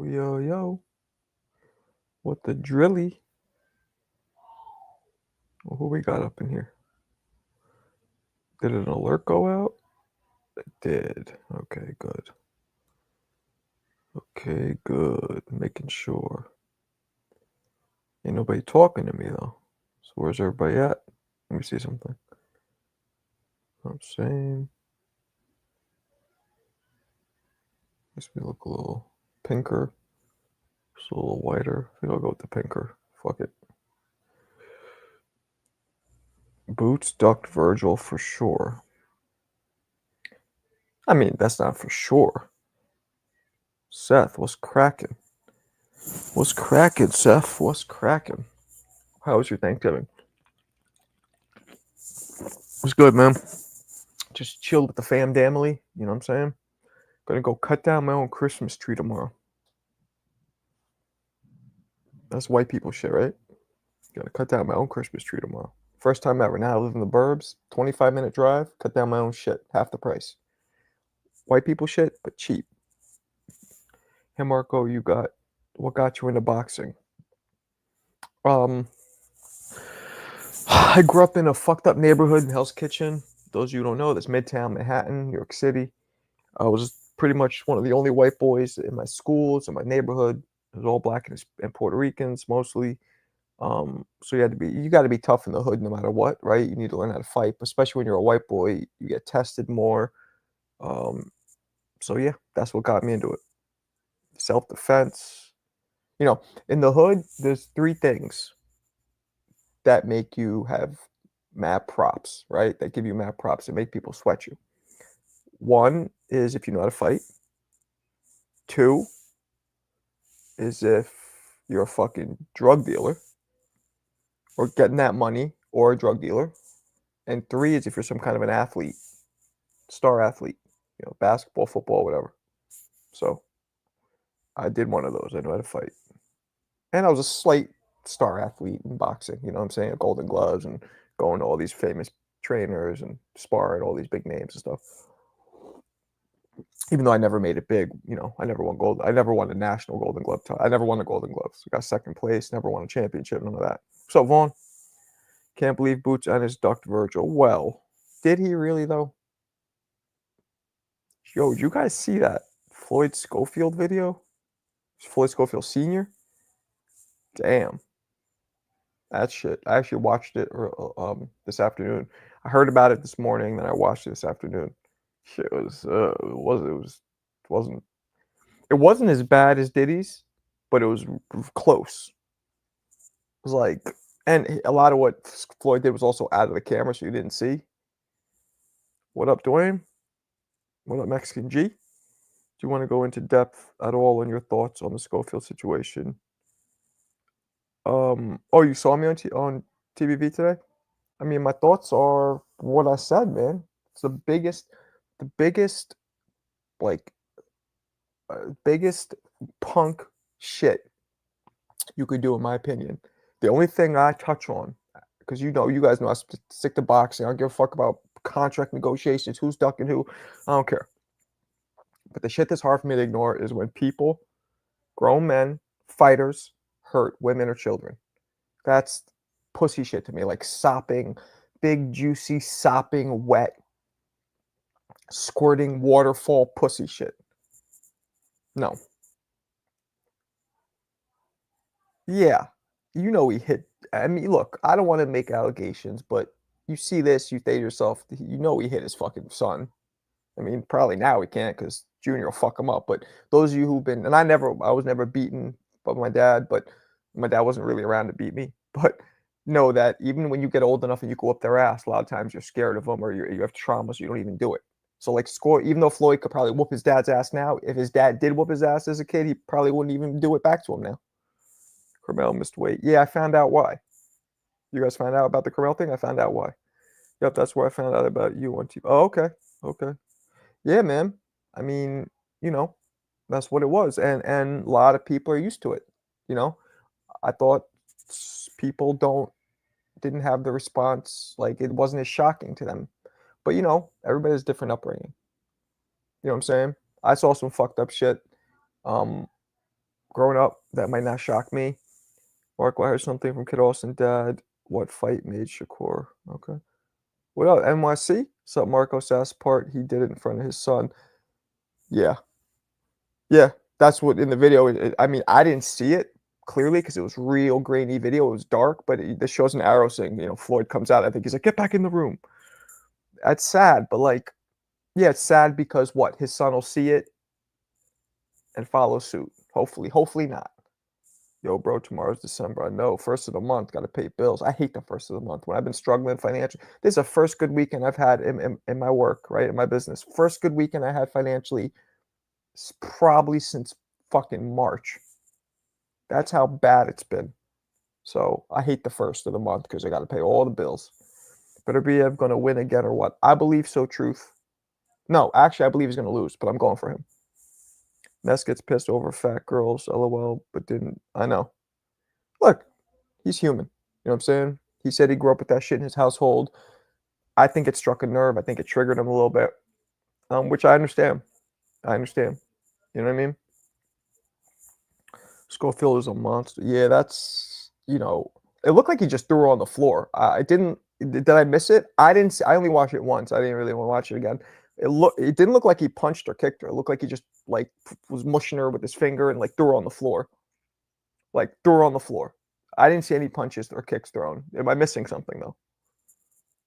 Yo. What the drilly? Well, who we got up in here? Did an alert go out? It did. Okay, good. Making sure. Ain't nobody talking to me, though. So where's everybody at? Let me see something. Same. Makes me look a little pinker. Just a little whiter. I think I'll go with the pinker. Fuck it. Boots ducked Virgil for sure. I mean, that's not for sure. Seth, what's cracking? What's cracking, Seth? What's cracking? How was your Thanksgiving? It was good, man. Just chilled with the family. You know what I'm saying? Gonna go cut down my own Christmas tree tomorrow. That's white people shit, right? Gonna cut down my own Christmas tree tomorrow. First time ever. Now I live in the burbs. 25-minute drive. Cut down my own shit. Half the price. White people shit, but cheap. Hey, Marco, what got you into boxing? I grew up in a fucked up neighborhood in Hell's Kitchen. Those of you who don't know, that's Midtown Manhattan, New York City. I was pretty much one of the only white boys in my schools, in my neighborhood. It was all black and Puerto Ricans mostly. So you got to be tough in the hood no matter what, right? You need to learn how to fight, especially when you're a white boy. You get tested more. So yeah, that's what got me into it. Self-defense. You know, in the hood, there's three things that make you have mad props, right? That give you mad props and make people sweat you. One is if you know how to fight. Two is if you're a fucking drug dealer or getting that money or a drug dealer. And three is if you're some kind of an athlete, star athlete, basketball, football, whatever. So I did one of those. I know how to fight. And I was a slight star athlete in boxing, you know what I'm saying? Golden gloves and going to all these famous trainers and sparring all these big names and stuff. Even though I never made it big, I never won gold. I never won a national Golden Glove. I never won a Golden Glove. So I got second place, never won a championship, none of that. What's up, Vaughn? Can't believe Boots and his ducked Virgil. Well, did he really, though? Yo, did you guys see that Floyd Schofield video? Floyd Schofield Sr.? Damn. That shit. I actually watched it this afternoon. I heard about it this morning, then I watched it this afternoon. Shit wasn't as bad as Diddy's, but it was close. It was like, and a lot of what Floyd did was also out of the camera, so you didn't see. What up, Dwayne? What up, Mexican G? Do you want to go into depth at all on your thoughts on the Schofield situation? Oh, you saw me on TVV today? I mean, my thoughts are what I said, man. It's the biggest, like, biggest punk shit you could do, in my opinion. The only thing I touch on, because you guys know I stick to boxing. I don't give a fuck about contract negotiations, who's ducking who. I don't care. But the shit that's hard for me to ignore is when people, grown men, fighters, hurt women or children. That's pussy shit to me. Like sopping, big, juicy, sopping, wet, squirting, waterfall pussy shit. No. Yeah. He hit. I mean, look, I don't want to make allegations, but you see this, you say to yourself, he hit his fucking son. I mean, probably now he can't because Junior will fuck him up. But those of you who've been, and I was never beaten by my dad, but my dad wasn't really around to beat me. But know that even when you get old enough and you go up their ass, a lot of times you're scared of them or you have trauma, so you don't even do it. So like even though Floyd could probably whoop his dad's ass now, if his dad did whoop his ass as a kid, he probably wouldn't even do it back to him now. Carmel missed weight. Yeah, I found out why. You guys found out about the Carmel thing? I found out why. Yep, that's where I found out about you on TV. Oh, okay. Okay. Yeah, man. I mean, that's what it was. And a lot of people are used to it. I thought people didn't have the response, like it wasn't as shocking to them. But everybody has different upbringing. You know what I'm saying? I saw some fucked up shit. growing up, that might not shock me. Marco, I heard something from Kid Austin dad. What fight made Shakur? Okay. What up, NYC? What's up, Marco Sass part? He did it in front of his son. Yeah. Yeah. That's what in the video. I mean, I didn't see it clearly because it was real grainy video. It was dark, but this shows an arrow saying, Floyd comes out. I think he's like, get back in the room. That's sad, but like, yeah, it's sad because what? His son will see it and follow suit. Hopefully not. Yo, bro, tomorrow's December. I know. First of the month, got to pay bills. I hate the first of the month when I've been struggling financially. This is the first good weekend I've had in my work, right? In my business. First good weekend I had financially probably since fucking March. That's how bad it's been. So I hate the first of the month because I got to pay all the bills. Better be going to win again or what? I believe so, Truth. No, actually, I believe he's going to lose, but I'm going for him. Ness gets pissed over fat girls, lol, but didn't. I know. Look, he's human. You know what I'm saying? He said he grew up with that shit in his household. I think it struck a nerve. I think it triggered him a little bit, which I understand. I understand. You know what I mean? Schofield is a monster. Yeah, that's, it looked like he just threw her on the floor. I didn't. Did I miss it? I didn't. I only watched it once. I didn't really want to watch it again. It didn't look like he punched or kicked her. It looked like he just like was mushing her with his finger and like threw her on the floor. Like threw her on the floor. I didn't see any punches or kicks thrown. Am I missing something though?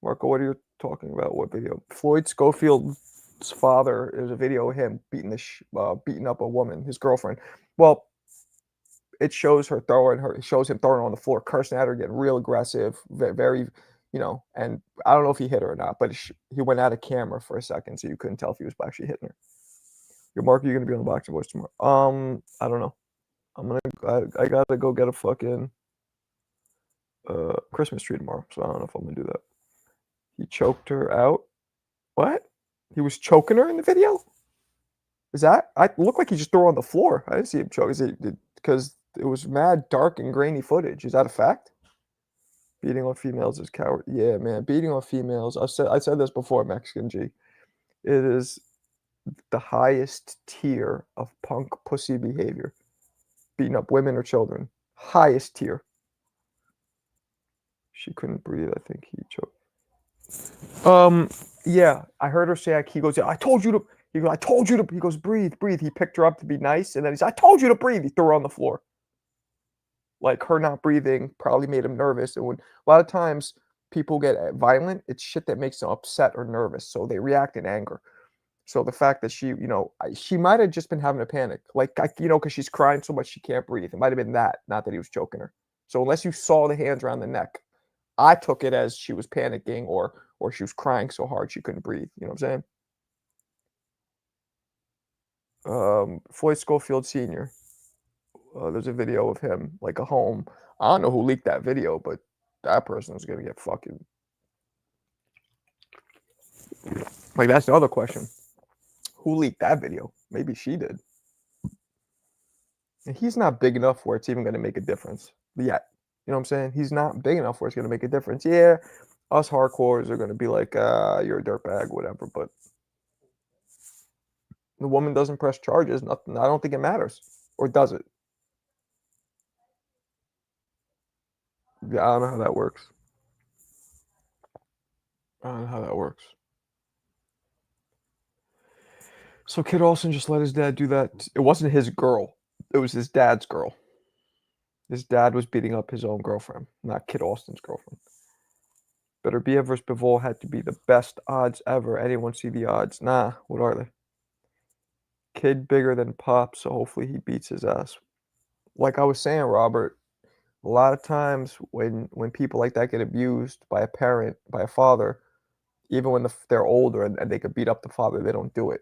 Marco, what are you talking about? What video? Floyd Schofield's father. There's a video of him beating up a woman, his girlfriend. Well, it shows her throwing her. It shows him throwing her on the floor, cursing at her, getting real aggressive, very, And I don't know if he hit her or not, but he went out of camera for a second, so you couldn't tell if he was actually hitting her. Your Marco, you're gonna be on the Boxing Voice tomorrow. I don't know. I gotta go get a fucking Christmas tree tomorrow, so I don't know if I'm gonna do that. He choked her out. What? He was choking her in the video? Is that? I looked like he just threw her on the floor. I didn't see him choke. Is it because it was mad dark and grainy footage? Is that a fact? Beating on females is coward. Yeah, man. Beating on females. I said this before, Mexican G. It is the highest tier of punk pussy behavior. Beating up women or children. Highest tier. She couldn't breathe. I think he choked. Yeah, I heard her say, he goes, I told you to, he goes, breathe. He picked her up to be nice, and then he said, I told you to breathe. He threw her on the floor. Like, her not breathing probably made him nervous. And when a lot of times people get violent, it's shit that makes them upset or nervous, so they react in anger. So the fact that she, she might have just been having a panic, like, because she's crying so much she can't breathe. It might have been that, not that he was choking her. So unless you saw the hands around the neck, I took it as she was panicking or she was crying so hard she couldn't breathe. You know what I'm saying? Floyd Schofield Sr. There's a video of him, like a home. I don't know who leaked that video, but that person is gonna get fucking. Like, that's the other question. Who leaked that video? Maybe she did. And he's not big enough where it's even gonna make a difference yet. You know what I'm saying? He's not big enough where it's gonna make a difference. Yeah, us hardcores are gonna be like, you're a dirtbag, whatever. But the woman doesn't press charges. Nothing. I don't think it matters, or does it? Yeah, I don't know how that works. I don't know how that works. So Kid Olsen just let his dad do that. It wasn't his girl. It was his dad's girl. His dad was beating up his own girlfriend, not Kid Austin's girlfriend. Better Bia versus Bivol had to be the best odds ever. Anyone see the odds? Nah, what are they? Kid bigger than Pop, so hopefully he beats his ass. Like I was saying, Robert, a lot of times when people like that get abused by a parent, by a father, even when they're older and they could beat up the father, they don't do it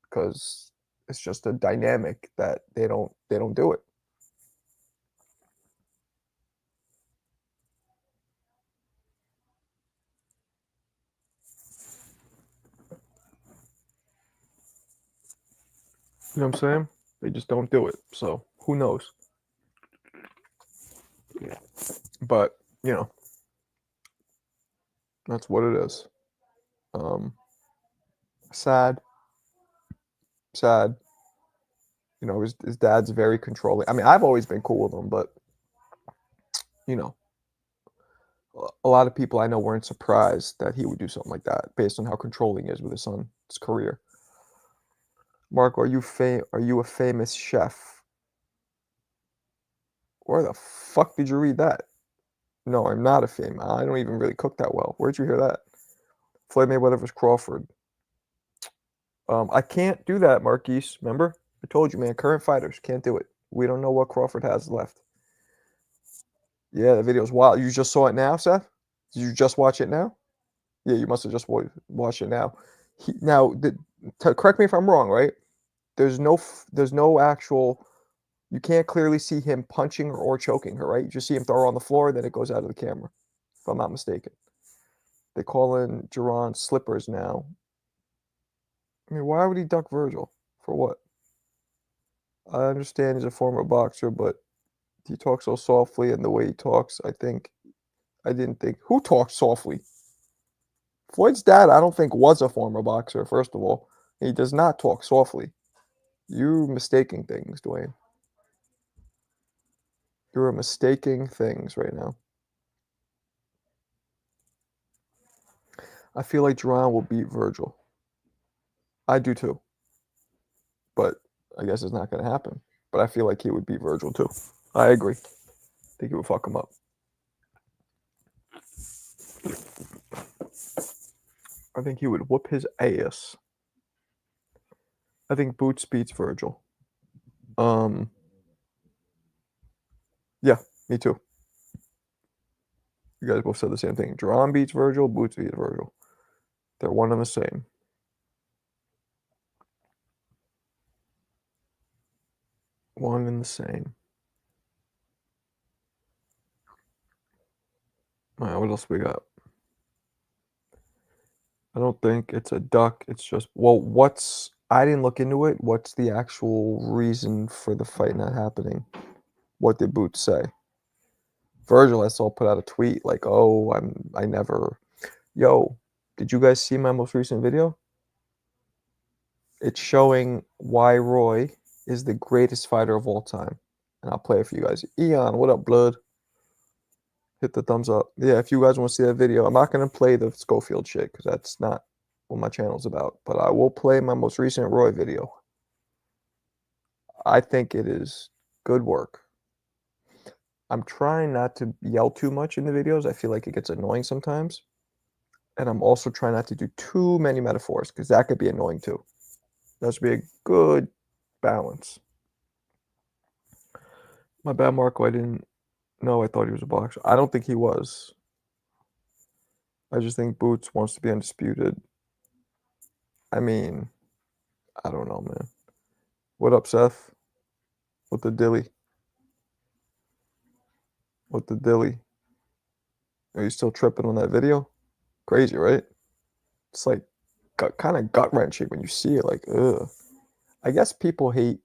because it's just a dynamic that they don't do it. You know what I'm saying? They just don't do it. So who knows? But that's what it is. Sad. You know, his dad's very controlling. I mean, I've always been cool with him, but you know, a lot of people I know weren't surprised that he would do something like that based on how controlling he is with his son's career. Mark, are you a famous chef? Where the fuck did you read that? No, I'm not a famous. I don't even really cook that well. Where'd you hear that? Floyd Mayweather vs. Crawford. I can't do that, Marquise. Remember? I told you, man. Current fighters can't do it. We don't know what Crawford has left. Yeah, the video's wild. You just saw it now, Seth? Did you just watch it now? Yeah, you must have just watched it now. Correct me if I'm wrong, right? There's no actual. You can't clearly see him punching her or choking her, right? You just see him throw her on the floor, then it goes out of the camera, if I'm not mistaken. They call in Duran slippers now. I mean, why would he duck Virgil? For what? I understand he's a former boxer, but he talks so softly, and the way he talks, I didn't think. Who talks softly? Floyd's dad, I don't think was a former boxer, first of all. He does not talk softly. You're mistaking things, Dwayne. You're mistaking things right now. I feel like Duran will beat Virgil. I do too. But I guess it's not going to happen. But I feel like he would beat Virgil too. I agree. I think he would fuck him up. I think he would whoop his ass. I think Boots beats Virgil. Yeah, me too. You guys both said the same thing. Duran beats Virgil, Boots beats Virgil. They're one and the same. One and the same. All right, what else we got? I don't think it's a duck. It's just, well, I didn't look into it. What's the actual reason for the fight not happening? What did Boots say? Virgil, I saw put out a tweet like, "Oh, I never." Yo, did you guys see my most recent video? It's showing why Roy is the greatest fighter of all time, and I'll play it for you guys. Eon, what up, blood? Hit the thumbs up. Yeah, if you guys want to see that video, I'm not gonna play the Schofield shit because that's not what my channel's about. But I will play my most recent Roy video. I think it is good work. I'm trying not to yell too much in the videos. I feel like it gets annoying sometimes. And I'm also trying not to do too many metaphors because that could be annoying too. That should be a good balance. My bad, Marco. I didn't know. I thought he was a boxer. I don't think he was. I just think Boots wants to be undisputed. I mean, I don't know, man. What up, Seth? What the dilly? What the dilly? Are you still tripping on that video? Crazy, right? It's like kind of gut wrenching when you see it. Like, ugh. I guess people hate.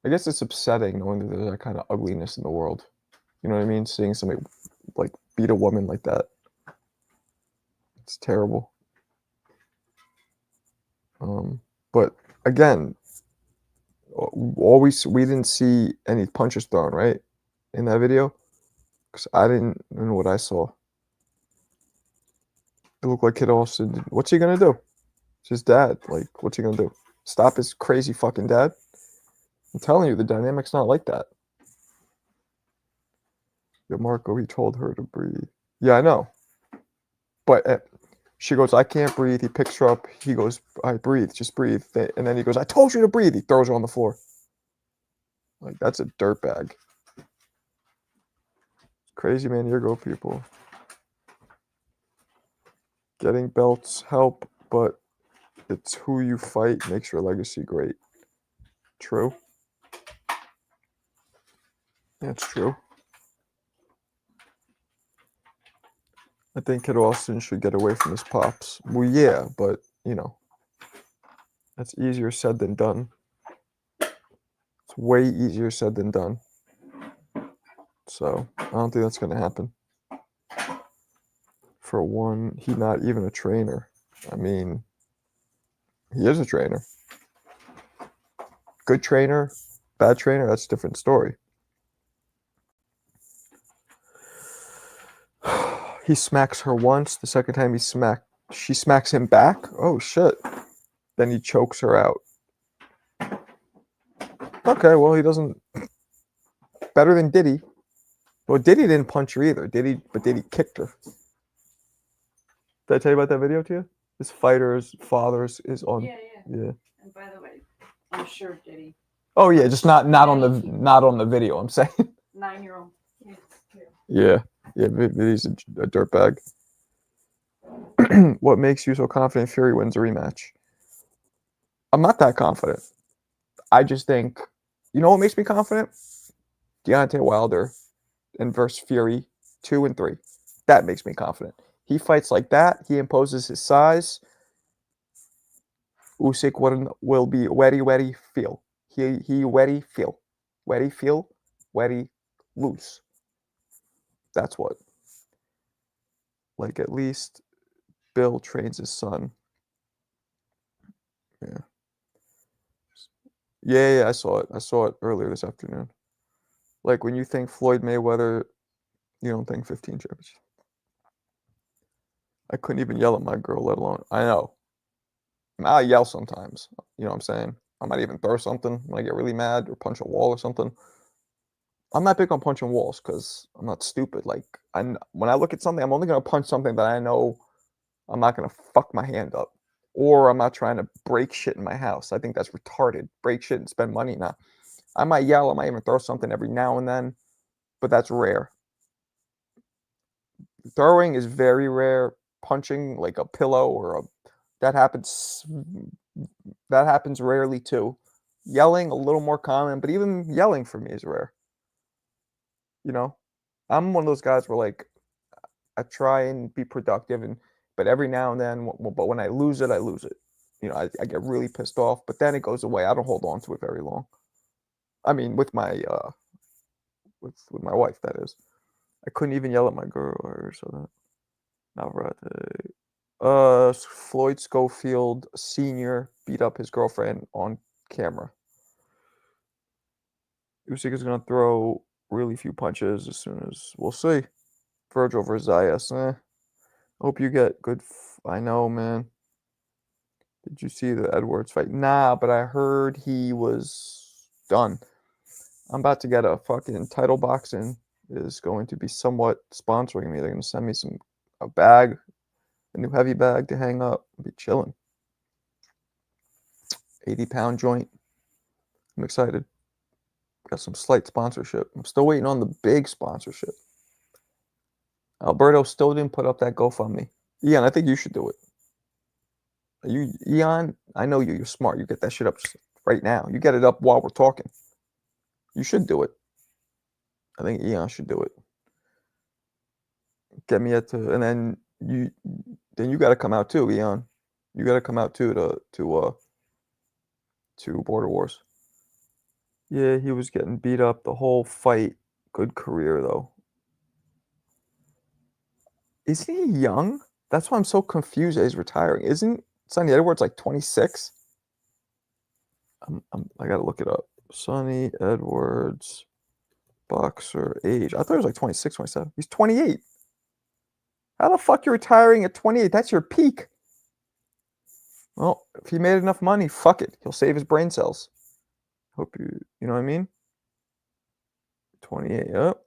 I guess it's upsetting knowing that there's that kind of ugliness in the world. You know what I mean? Seeing somebody like beat a woman like that. It's terrible. But again, we didn't see any punches thrown, right, in that video, because I didn't know what I saw. It looked like Kid Austin. What's he gonna do? It's his dad. Like, what's he gonna do? Stop his crazy fucking dad? I'm telling you, the dynamic's not like that. Yeah, Marco, he told her to breathe. Yeah, I know. But she goes, I can't breathe. He picks her up. He goes, I breathe, just breathe. And then he goes, I told you to breathe. He throws her on the floor. Like, that's a dirtbag. Crazy man, here go people. Getting belts help, but it's who you fight makes your legacy great. True. That's true. I think Kid Austin should get away from his pops. Well, yeah, but, you know, that's easier said than done. It's way easier said than done. So, I don't think that's going to happen. For one, he's not even a trainer. I mean, he is a trainer. Good trainer, bad trainer, that's a different story. He smacks her once. The second time she smacks him back. Oh shit. Then he chokes her out. Okay, well, he doesn't. Better than Diddy. Well, Diddy didn't punch her either. Diddy kicked her. Did I tell you about that video to you? His fighter's father's is on. Yeah. Yeah. And by the way, I'm sure Diddy. Oh yeah, just not on the video. I'm saying. 9-year-old. Yeah. He's a dirtbag. What makes you so confident Fury wins a rematch? I'm not that confident. I just think, you know what makes me confident? Deontay Wilder and versus Fury 2 and 3. That makes me confident. He fights like that. He imposes his size. Usyk will be wetty feel. He wetty lose. That's what. Like, at least Bill trains his son. Yeah, I saw it. I saw it earlier this afternoon. Like, when you think Floyd Mayweather, you don't think 15 championships. I couldn't even yell at my girl, let alone. I know. I yell sometimes. You know what I'm saying? I might even throw something when I get really mad or punch a wall or something. I'm not big on punching walls because I'm not stupid. Like, when I look at something, I'm only going to punch something that I know I'm not going to fuck my hand up. Or I'm not trying to break shit in my house. I think that's retarded. Break shit and spend money. Nah. I might yell. I might even throw something every now and then. But that's rare. Throwing is very rare. Punching like a pillow or that happens rarely too. Yelling a little more common, but even yelling for me is rare. You know, I'm one of those guys where like I try and be productive, but every now and then, but when I lose it, I lose it. You know, I get really pissed off, but then it goes away. I don't hold on to it very long. I mean, with my with my wife, that is. I couldn't even yell at my girl or so that. Navarrete. Floyd Schofield Sr. beat up his girlfriend on camera. Usyk is gonna throw really few punches as soon as we'll see. Virgil versus Zayas. Hope you get good. I know, man. Did you see the Edwards fight? Nah, but I heard he was done. I'm about to get a fucking Title Boxing is going to be somewhat sponsoring me. They're gonna send me a bag, a new heavy bag to hang up. I'll be chilling. 80-pound joint. I'm excited. Got some slight sponsorship. I'm still waiting on the big sponsorship. Alberto still didn't put up that GoFundMe. Ian, I think you should do it. Ian, I know you. You're smart. You get that shit up right now. You get it up while we're talking. You should do it. I think Ian should do it. Get me and then you got to come out too, Ian. You got to come out too to Border Wars. Yeah, he was getting beat up the whole fight. Good career though. Isn't he young? That's why I'm so confused that he's retiring. Isn't Sonny Edwards like 26? I gotta look it up. Sonny Edwards, boxer age. I thought he was like 26, 27. He's 28. How the fuck you retiring at 28? That's your peak. Well, if he made enough money, fuck it. He'll save his brain cells. Hope you know what I mean? 28, yep.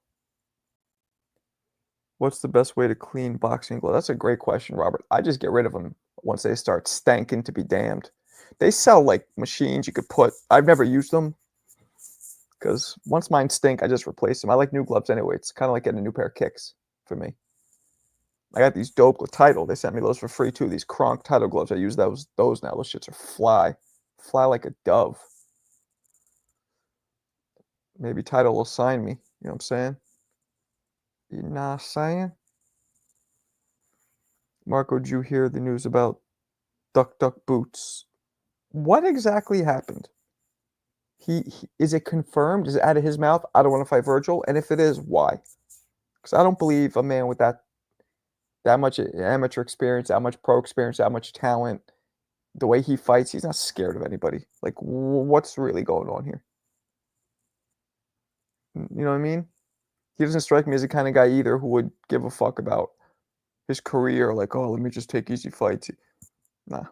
What's the best way to clean boxing gloves? That's a great question, Robert. I just get rid of them once they start stanking to be damned. They sell like machines you could put. I've never used them because once mine stink, I just replace them. I like new gloves anyway. It's kind of like getting a new pair of kicks for me. I got these dope with Title. They sent me those for free too. These Kronk Title gloves. I use those now. Those shits are fly like a dove. Maybe Title will sign me. You know what I'm saying? You know what I'm saying? Marco, did you hear the news about Duck Duck Boots? What exactly happened? Is it confirmed? Is it out of his mouth? I don't want to fight Virgil. And if it is, why? Because I don't believe a man with that much amateur experience, that much pro experience, that much talent the way he fights, he's not scared of anybody. Like, what's really going on here? You know what I mean? He doesn't strike me as the kind of guy either who would give a fuck about his career. Like, oh, let me just take easy fights. Nah.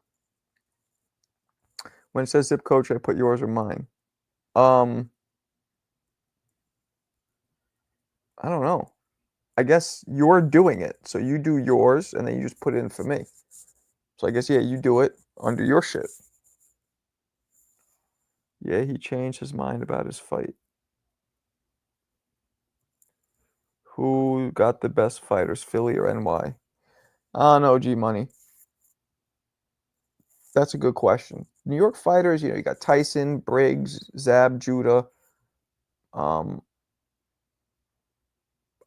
When it says zip code, should I put yours or mine? I don't know. I guess you're doing it. So you do yours and then you just put it in for me. So I guess, yeah, you do it under your shit. Yeah, he changed his mind about his fight. Who got the best fighters, Philly or NY? I don't know, G Money. That's a good question. New York fighters, you got Tyson, Briggs, Zab, Judah, a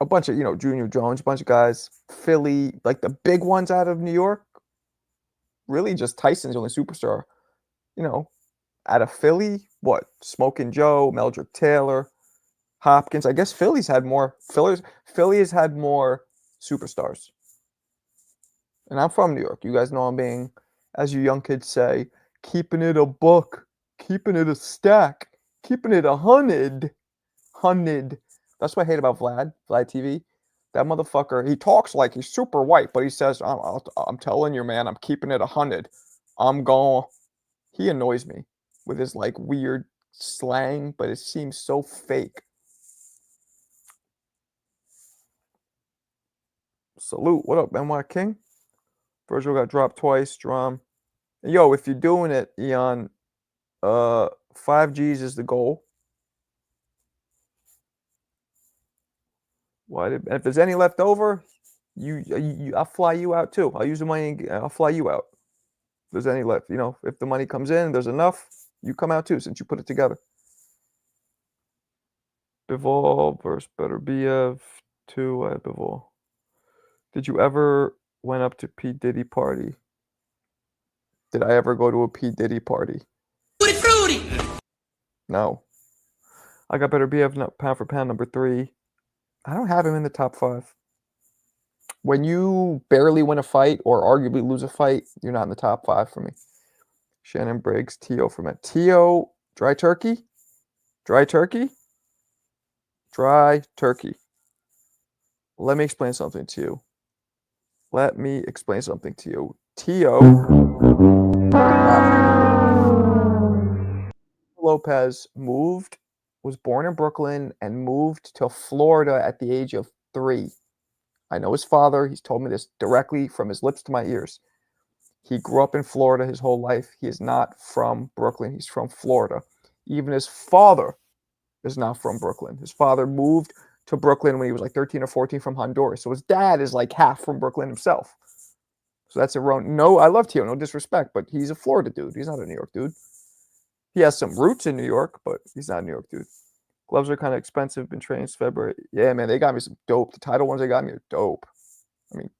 bunch of, Junior Jones, a bunch of guys. Philly, like the big ones out of New York, really just Tyson's the only superstar. Out of Philly, what? Smoking Joe, Meldrick Taylor, Hopkins. I guess Philly's had more. Philly has had more superstars. And I'm from New York. You guys know I'm being, as you young kids say, keeping it a buck, keeping it a stack, keeping it 100. 100. That's what I hate about Vlad TV. That motherfucker, he talks like he's super white, but he says, I'm telling you, man, I'm keeping it 100. I'm going. He annoys me with his like weird slang, but it seems so fake. Salute. What up, NY King? Virgil got dropped twice. Drum. Yo, if you're doing it, Eon, 5Gs is the goal. If there's any left over, I'll fly you out too. I'll use the money and I'll fly you out. If there's any left, if the money comes in, there's enough, you come out too, since you put it together. Bivol versus Beterbiev 2 at Bivol. Did you ever went up to P. Diddy party? Did I ever go to a P. Diddy party? Fruity! No. I got Beterbiev pound for pound number 3. I don't have him in the top 5. When you barely win a fight or arguably lose a fight, you're not in the top 5 for me. Shannon Briggs, Tio from it. Tio, dry turkey? Dry turkey? Dry turkey. Let me explain something to you. Tio Lopez was born in Brooklyn and moved to Florida at the age of 3. I know his father. He's told me this directly from his lips to my ears. He grew up in Florida his whole life. He is not from Brooklyn. He's from Florida. Even his father is not from Brooklyn. His father moved to Brooklyn when he was like 13 or 14 from Honduras. So his dad is like half from Brooklyn himself. So that's a wrong. No, I love Tio. No disrespect, but he's a Florida dude. He's not a New York dude. He has some roots in New York, but he's not a New York dude. Gloves are kind of expensive. Been training since February. Yeah, man, they got me some dope. The title ones they got me are dope. I mean,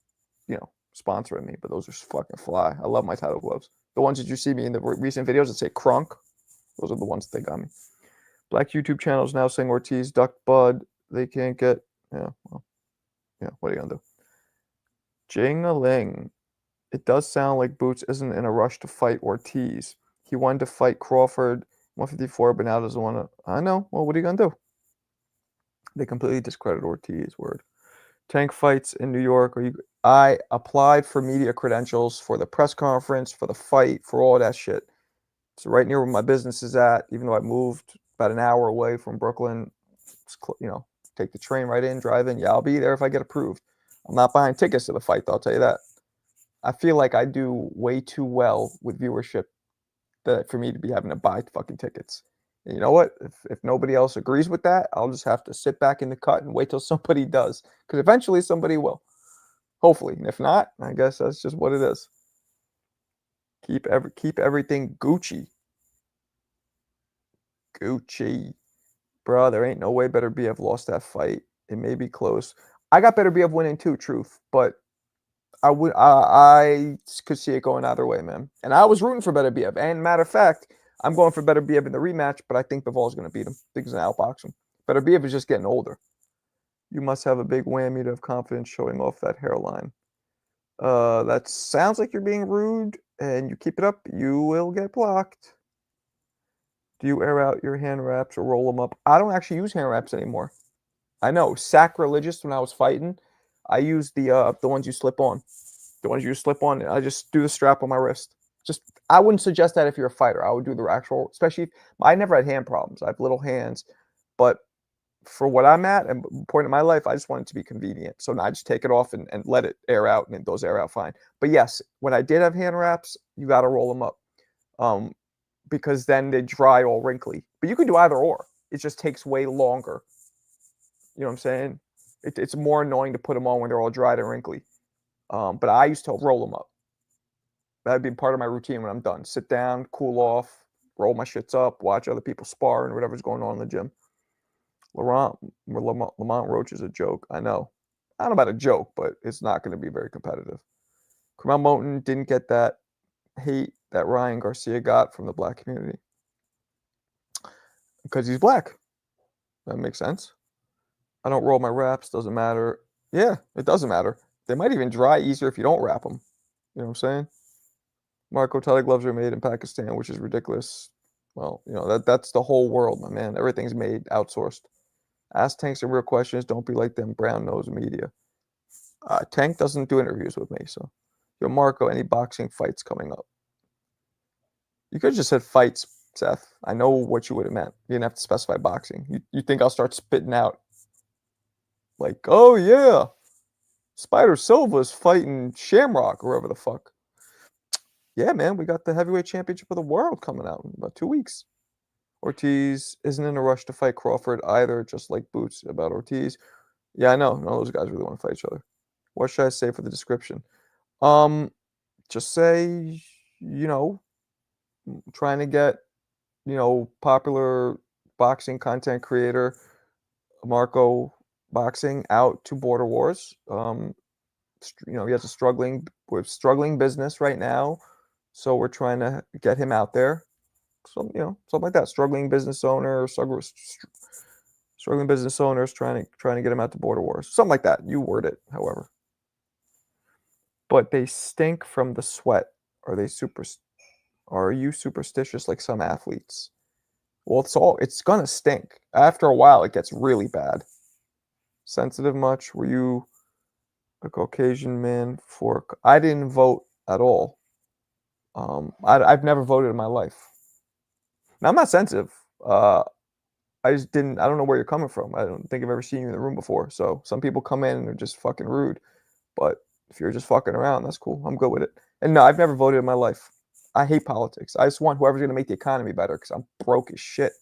sponsoring me, but those are fucking fly. I love my title gloves. The ones that you see me in the recent videos that say Crunk, those are the ones that they got me. Black YouTube channels now saying Ortiz, Duck Bud. They can't get. Yeah, well, yeah. What are you gonna do? Jing-a-ling. It does sound like Boots isn't in a rush to fight Ortiz. He wanted to fight Crawford 154, but now doesn't want to. I know. Well, what are you gonna do? They completely discredit Ortiz. Word. Tank fights in New York. I applied for media credentials for the press conference, for the fight, for all that shit. It's right near where my business is at, even though I moved about an hour away from Brooklyn. Take the train right in, drive in. Yeah, I'll be there if I get approved. I'm not buying tickets to the fight, though, I'll tell you that. I feel like I do way too well with viewership for me to be having to buy fucking tickets. And you know what? If nobody else agrees with that, I'll just have to sit back in the cut and wait till somebody does. Because eventually somebody will. Hopefully. And if not, I guess that's just what it is. Keep everything Gucci. Gucci. Bro, there ain't no way Beterbiev lost that fight. It may be close. I got Beterbiev winning too, truth. But I could see it going either way, man. And I was rooting for Beterbiev. And matter of fact, I'm going for Beterbiev in the rematch, but I think Bivol's going to beat him. I think he's going to outbox him. Beterbiev is just getting older. You must have a big whammy to have confidence showing off that hairline. That sounds like you're being rude, and you keep it up, you will get blocked. Do you air out your hand wraps or roll them up? I don't actually use hand wraps anymore. I know, sacrilegious when I was fighting. I used the ones you slip on. The ones you slip on, I just do the strap on my wrist. Just I wouldn't suggest that if you're a fighter. I would do the actual, especially if I never had hand problems. I have little hands, but for what I'm at and point in my life, I just want it to be convenient. So now I just take it off and let it air out, and those air out fine. But yes, when I did have hand wraps, you got to roll them up, um, because then they dry all wrinkly. But you can do either or. It just takes way longer. You know what I'm saying? It's more annoying to put them on when they're all dried and wrinkly. But I used to roll them up. That'd be part of my routine when I'm done. Sit down, cool off, roll my shits up, watch other people spar and whatever's going on in the gym. Lamont Roach is a joke. I know. I don't know about a joke, but it's not going to be very competitive. Kamal Moten didn't get that hate that Ryan Garcia got from the black community because he's black. That makes sense. I don't roll my wraps. Doesn't matter. Yeah, it doesn't matter. They might even dry easier if you don't wrap them. You know what I'm saying? Marco Tele gloves are made in Pakistan, which is ridiculous. Well, that's the whole world, my man. Everything's made outsourced. Ask Tank some real questions. Don't be like them brown nose media. Tank doesn't do interviews with me, so. Yo, Marco, any boxing fights coming up? You could have just said fights, Seth. I know what you would have meant. You didn't have to specify boxing. You think I'll start spitting out like, oh yeah, Spider Silva's fighting Shamrock or whoever the fuck. Yeah, man, we got the heavyweight championship of the world coming out in about 2 weeks. Ortiz isn't in a rush to fight Crawford either, just like Boots about Ortiz. Yeah, I know. None of those guys really want to fight each other. What should I say for the description? Just say, trying to get, popular boxing content creator Marco Boxing out to Border Wars. He has a struggling business right now, so we're trying to get him out there. Something like that. Struggling business owners trying to get him out to Border Wars. Something like that. You word it, however. But they stink from the sweat. Are you superstitious like some athletes? Well, it's gonna stink. After a while, it gets really bad. Sensitive much? Were you a Caucasian man I didn't vote at all. I've never voted in my life. Now, I'm not sensitive. I just didn't. I don't know where you're coming from. I don't think I've ever seen you in the room before. So some people come in and they're just fucking rude. But if you're just fucking around, that's cool. I'm good with it. And no, I've never voted in my life. I hate politics. I just want whoever's going to make the economy better because I'm broke as shit.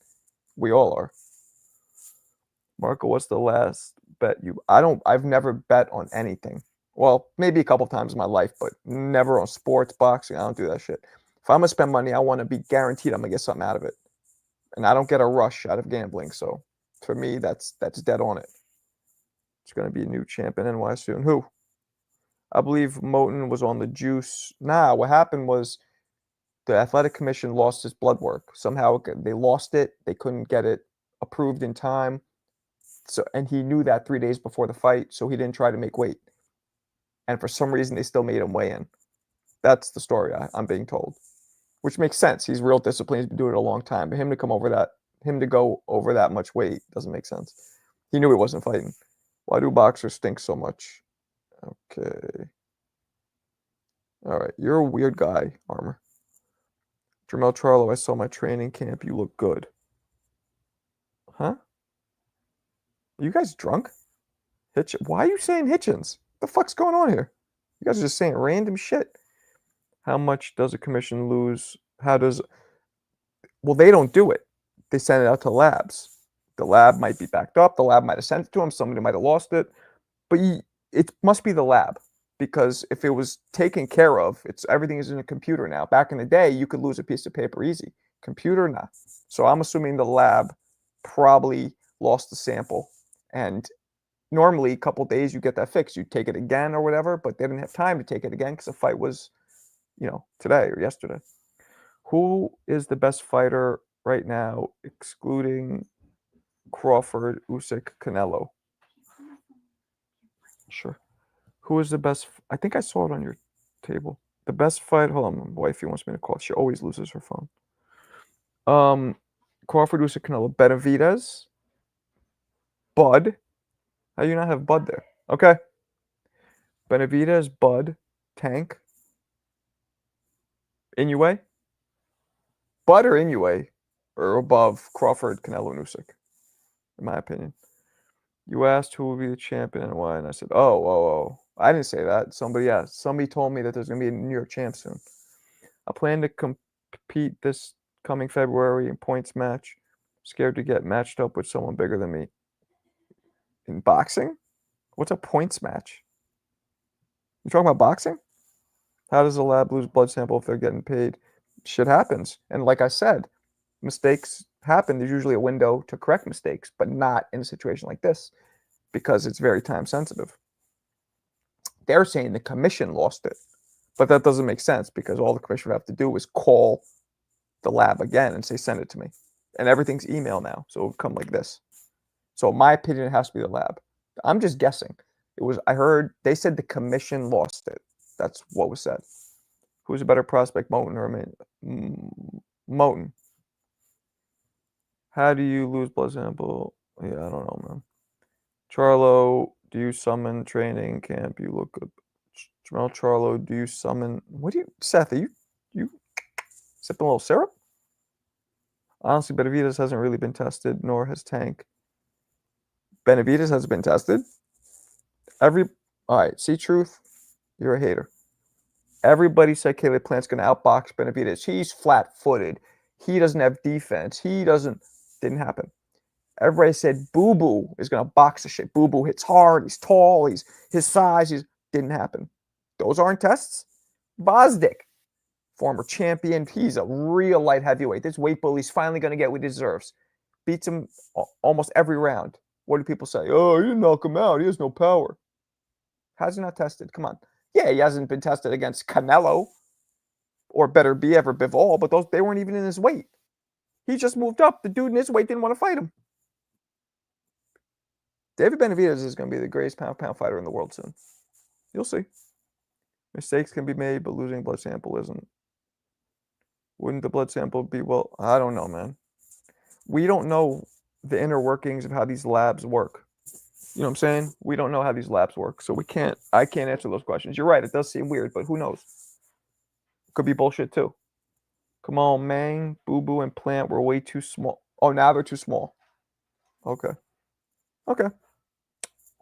We all are. Marco, what's the last bet you? I've never bet on anything. Well, maybe a couple times in my life, but never on sports, boxing. I don't do that shit. If I'm going to spend money, I want to be guaranteed I'm going to get something out of it. And I don't get a rush out of gambling. So for me, that's dead on it. It's going to be a new champ in NY soon. Who? I believe Moten was on the juice. Nah, what happened was the athletic commission lost his blood work. Somehow they lost it. They couldn't get it approved in time. And he knew that 3 days before the fight, so he didn't try to make weight. And for some reason, they still made him weigh in. That's the story I'm being told, which makes sense. He's real disciplined. He's been doing it a long time. But him to go over that much weight doesn't make sense. He knew he wasn't fighting. Why do boxers stink so much? Okay. All right. You're a weird guy, Armor. Jermel Charlo, I saw my training camp. You look good. Huh? Are you guys drunk? Why are you saying Hitchens? What the fuck's going on here? You guys are just saying random shit. How much does a commission lose? Well, they don't do it. They send it out to labs. The lab might be backed up. The lab might have sent it to them. Somebody might have lost it. But it must be the lab, because if it was taken care of, everything is in a computer now. Back in the day, you could lose a piece of paper easy. Computer, nah. So I'm assuming the lab probably lost the sample. And normally, a couple days, you get that fixed. You take it again or whatever, but they didn't have time to take it again because the fight was, today or yesterday. Who is the best fighter right now, excluding Crawford, Usyk, Canelo? Sure. Who is the best? I think I saw it on your table. The best fight. Hold on, my wifey wants me to call. She always loses her phone. Crawford Usyk, Canelo, Benavidez, Bud. How do you not have Bud there? Okay. Benavidez, Bud, Tank, Inoue. Bud or Inoue are above Crawford, Canelo, and Usyk, in my opinion. You asked who will be the champion and why, and I said, oh. I didn't say that. Somebody asked. Somebody told me that there's going to be a New York champ soon. I plan to compete this coming February in points match. Scared to get matched up with someone bigger than me. In boxing? What's a points match? You talking about boxing? How does a lab lose blood sample if they're getting paid? Shit happens. And like I said, mistakes happen. There's usually a window to correct mistakes, but not in a situation like this because it's very time sensitive. They're saying the commission lost it, but that doesn't make sense because all the commission would have to do is call the lab again and say, send it to me. And everything's email now, so it would come like this. So in my opinion, it has to be the lab. I'm just guessing. I heard they said the commission lost it. That's what was said. Who's a better prospect, Moten or Moten? How do you lose blood sample? Yeah, I don't know, man. Charlo, do you summon training camp? You look good. Jamel Charlo, do you summon? What do you, Seth? Are you sipping a little syrup? Honestly, Benavidez hasn't really been tested, nor has Tank. Benavidez has been tested. All right, see truth? You're a hater. Everybody said Caleb Plant's going to outbox Benavidez. He's flat-footed. He doesn't have defense. Didn't happen. Everybody said Boo Boo is going to box the shit. Boo Boo hits hard. He's tall. His size. Didn't happen. Those aren't tests. Bosdick, former champion. He's a real light heavyweight. This weight bully's finally going to get what he deserves. Beats him almost every round. What do people say? Oh, you didn't knock him out. He has no power. How's he not tested? Come on. Yeah, he hasn't been tested against Canelo or better Bivol, but they weren't even in his weight. He just moved up. The dude in his weight didn't want to fight him. David Benavidez is going to be the greatest pound-for-pound fighter in the world soon. You'll see. Mistakes can be made, but losing blood sample isn't. Wouldn't the blood sample be, well, I don't know, man. We don't know the inner workings of how these labs work. You know what I'm saying? We don't know how these labs work, so I can't answer those questions. You're right, it does seem weird, but who knows? Could be bullshit too. Come on, Mang, Boo Boo, and Plant were way too small. Oh, now they're too small. Okay.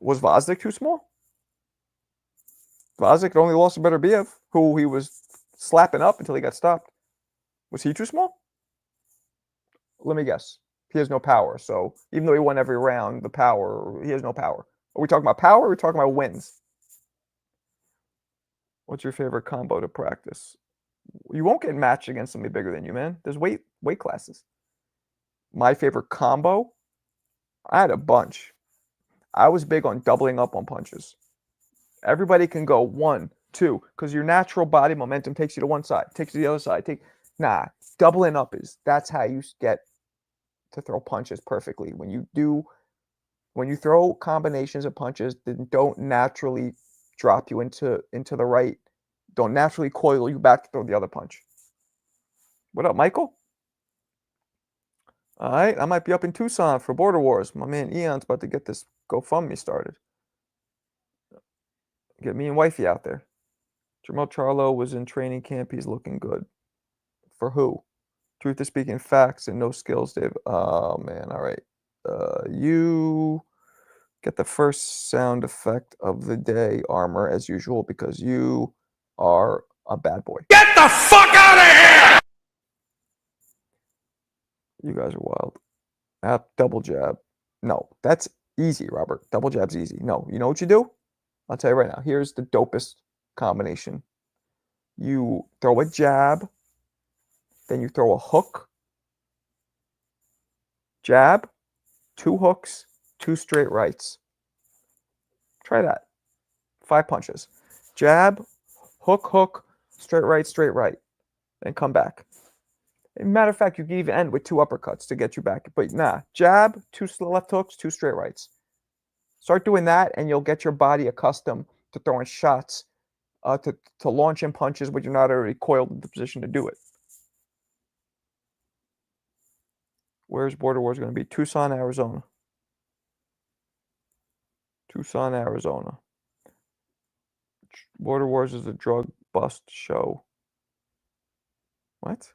Was Vosdick too small? Vosdick only lost to Beterbiev, who he was slapping up until he got stopped. Was he too small? Let me guess. He has no power. So even though he won every round, he has no power. Are we talking about power or are we talking about wins? What's your favorite combo to practice? You won't get matched against somebody bigger than you, man. There's weight classes. My favorite combo? I had a bunch. I was big on doubling up on punches. Everybody can go 1, 2, because your natural body momentum takes you to one side, takes you to the other side. Doubling up that's how you get to throw punches perfectly. When you throw combinations of punches that don't naturally drop you into the right, don't naturally coil you back to throw the other punch. What up, Michael? All right, I might be up in Tucson for Border Wars. My man Eon's about to get this GoFundMe started. Get me and wifey out there. Jamel Charlo was in training camp. He's looking good. For who? Truth is speaking, facts and no skills, Dave. Oh, man. All right. You get the first sound effect of the day, Armor, as usual, because you are a bad boy. Get the fuck out of here! You guys are wild. Double jab. No, that's easy, Robert. Double jab's easy. No, you know what you do? I'll tell you right now. Here's the dopest combination. You throw a jab, then you throw a hook, jab, 2 hooks, 2 straight rights. Try that. 5 punches. Jab, hook, straight right, and come back. As a matter of fact, you can even end with 2 uppercuts to get you back. But nah, jab, 2 left hooks, 2 straight rights. Start doing that, and you'll get your body accustomed to throwing shots, to launching punches when you're not already coiled in the position to do it. Where's Border Wars going to be? Tucson, Arizona. Tucson, Arizona. Border Wars is a drug bust show. What?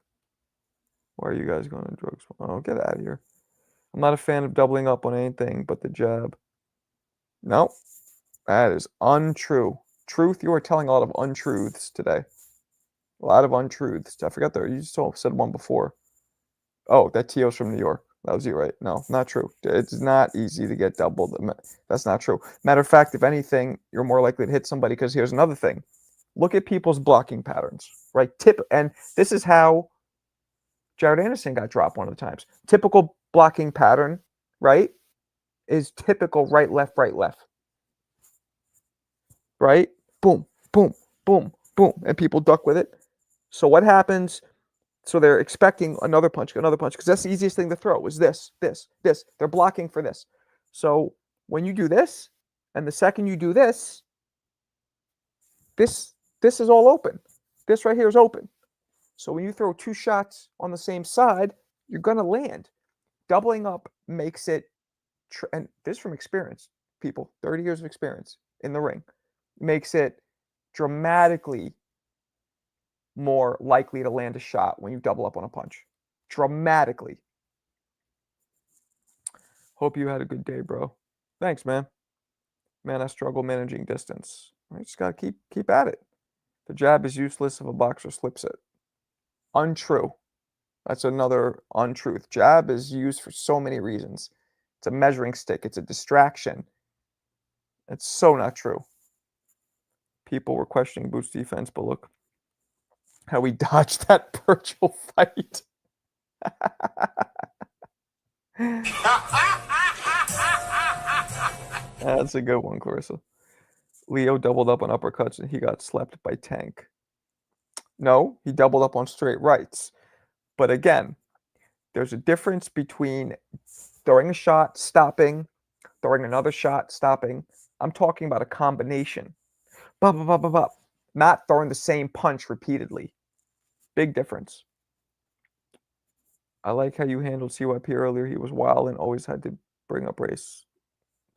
Why are you guys going to drugs? Oh, get out of here. I'm not a fan of doubling up on anything but the jab. No, that is untrue. Truth, you are telling a lot of untruths today. A lot of untruths. I forgot that you just said one before. Oh, that Tio's from New York. That was you, right? No, not true. It's not easy to get doubled. That's not true. Matter of fact, if anything, you're more likely to hit somebody because here's another thing. Look at people's blocking patterns, right? And this is how Jared Anderson got dropped one of the times. Typical blocking pattern, right, is typical right, left, right? Boom, boom, boom, boom, and people duck with it. So what happens? So they're expecting another punch, because that's the easiest thing to throw is this. They're blocking for this. So when you do this, and the second you do this is all open. This right here is open. So when you throw two shots on the same side, you're going to land. Doubling up makes it, and this from experience, people, 30 years of experience in the ring, makes it dramatically more likely to land a shot when you double up on a punch. Dramatically. Hope you had a good day, bro. Thanks, man. Man, I struggle managing distance. I just got to keep at it. The jab is useless if a boxer slips it. Untrue. That's another untruth. Jab is used for so many reasons. It's a measuring stick. It's a distraction. It's so not true. People were questioning Boots' defense, but look how we dodged that virtual fight. That's a good one, Clarissa. Leo doubled up on uppercuts and he got slept by Tank. No, he doubled up on straight rights. But again, there's a difference between throwing a shot, stopping, throwing another shot, stopping. I'm talking about a combination. Not throwing the same punch repeatedly. Big difference. I like how you handled CYP earlier. He was wild and always had to bring up race.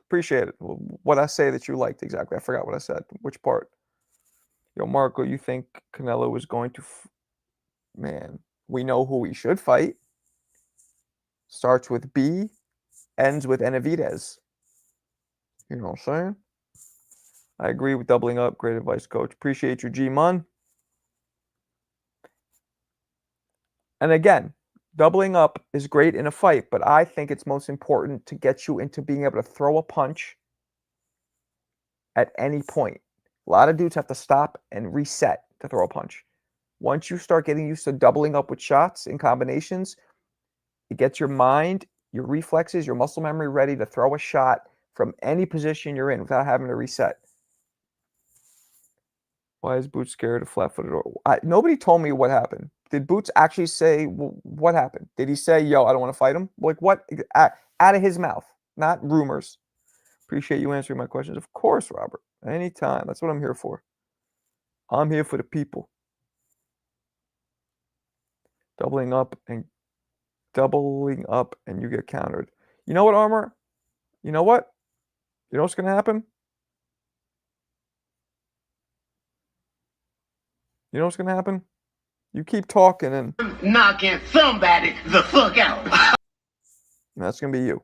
Appreciate it. What I say that you liked exactly. I forgot what I said. Which part? Yo, Marco, you think Canelo is going to... Man, we know who he should fight. Starts with B, ends with Benavidez. You know what I'm saying? I agree with doubling up. Great advice, coach. Appreciate you, G-Mun. And again, doubling up is great in a fight, but I think it's most important to get you into being able to throw a punch at any point. A lot of dudes have to stop and reset to throw a punch. Once you start getting used to doubling up with shots in combinations, it gets your mind, your reflexes, your muscle memory ready to throw a shot from any position you're in without having to reset. Why is Boots scared of flat-footed? Nobody told me what happened. Did Boots actually say what happened? Did he say, yo, I don't want to fight him? Like what? Out of his mouth, not rumors. Appreciate you answering my questions. Of course, Robert. Anytime. That's what I'm here for. I'm here for the people. Doubling up and you get countered. You know what, Armor? You know what? You know what's going to happen? You know what's going to happen? You keep talking and... knocking somebody the fuck out. That's going to be you.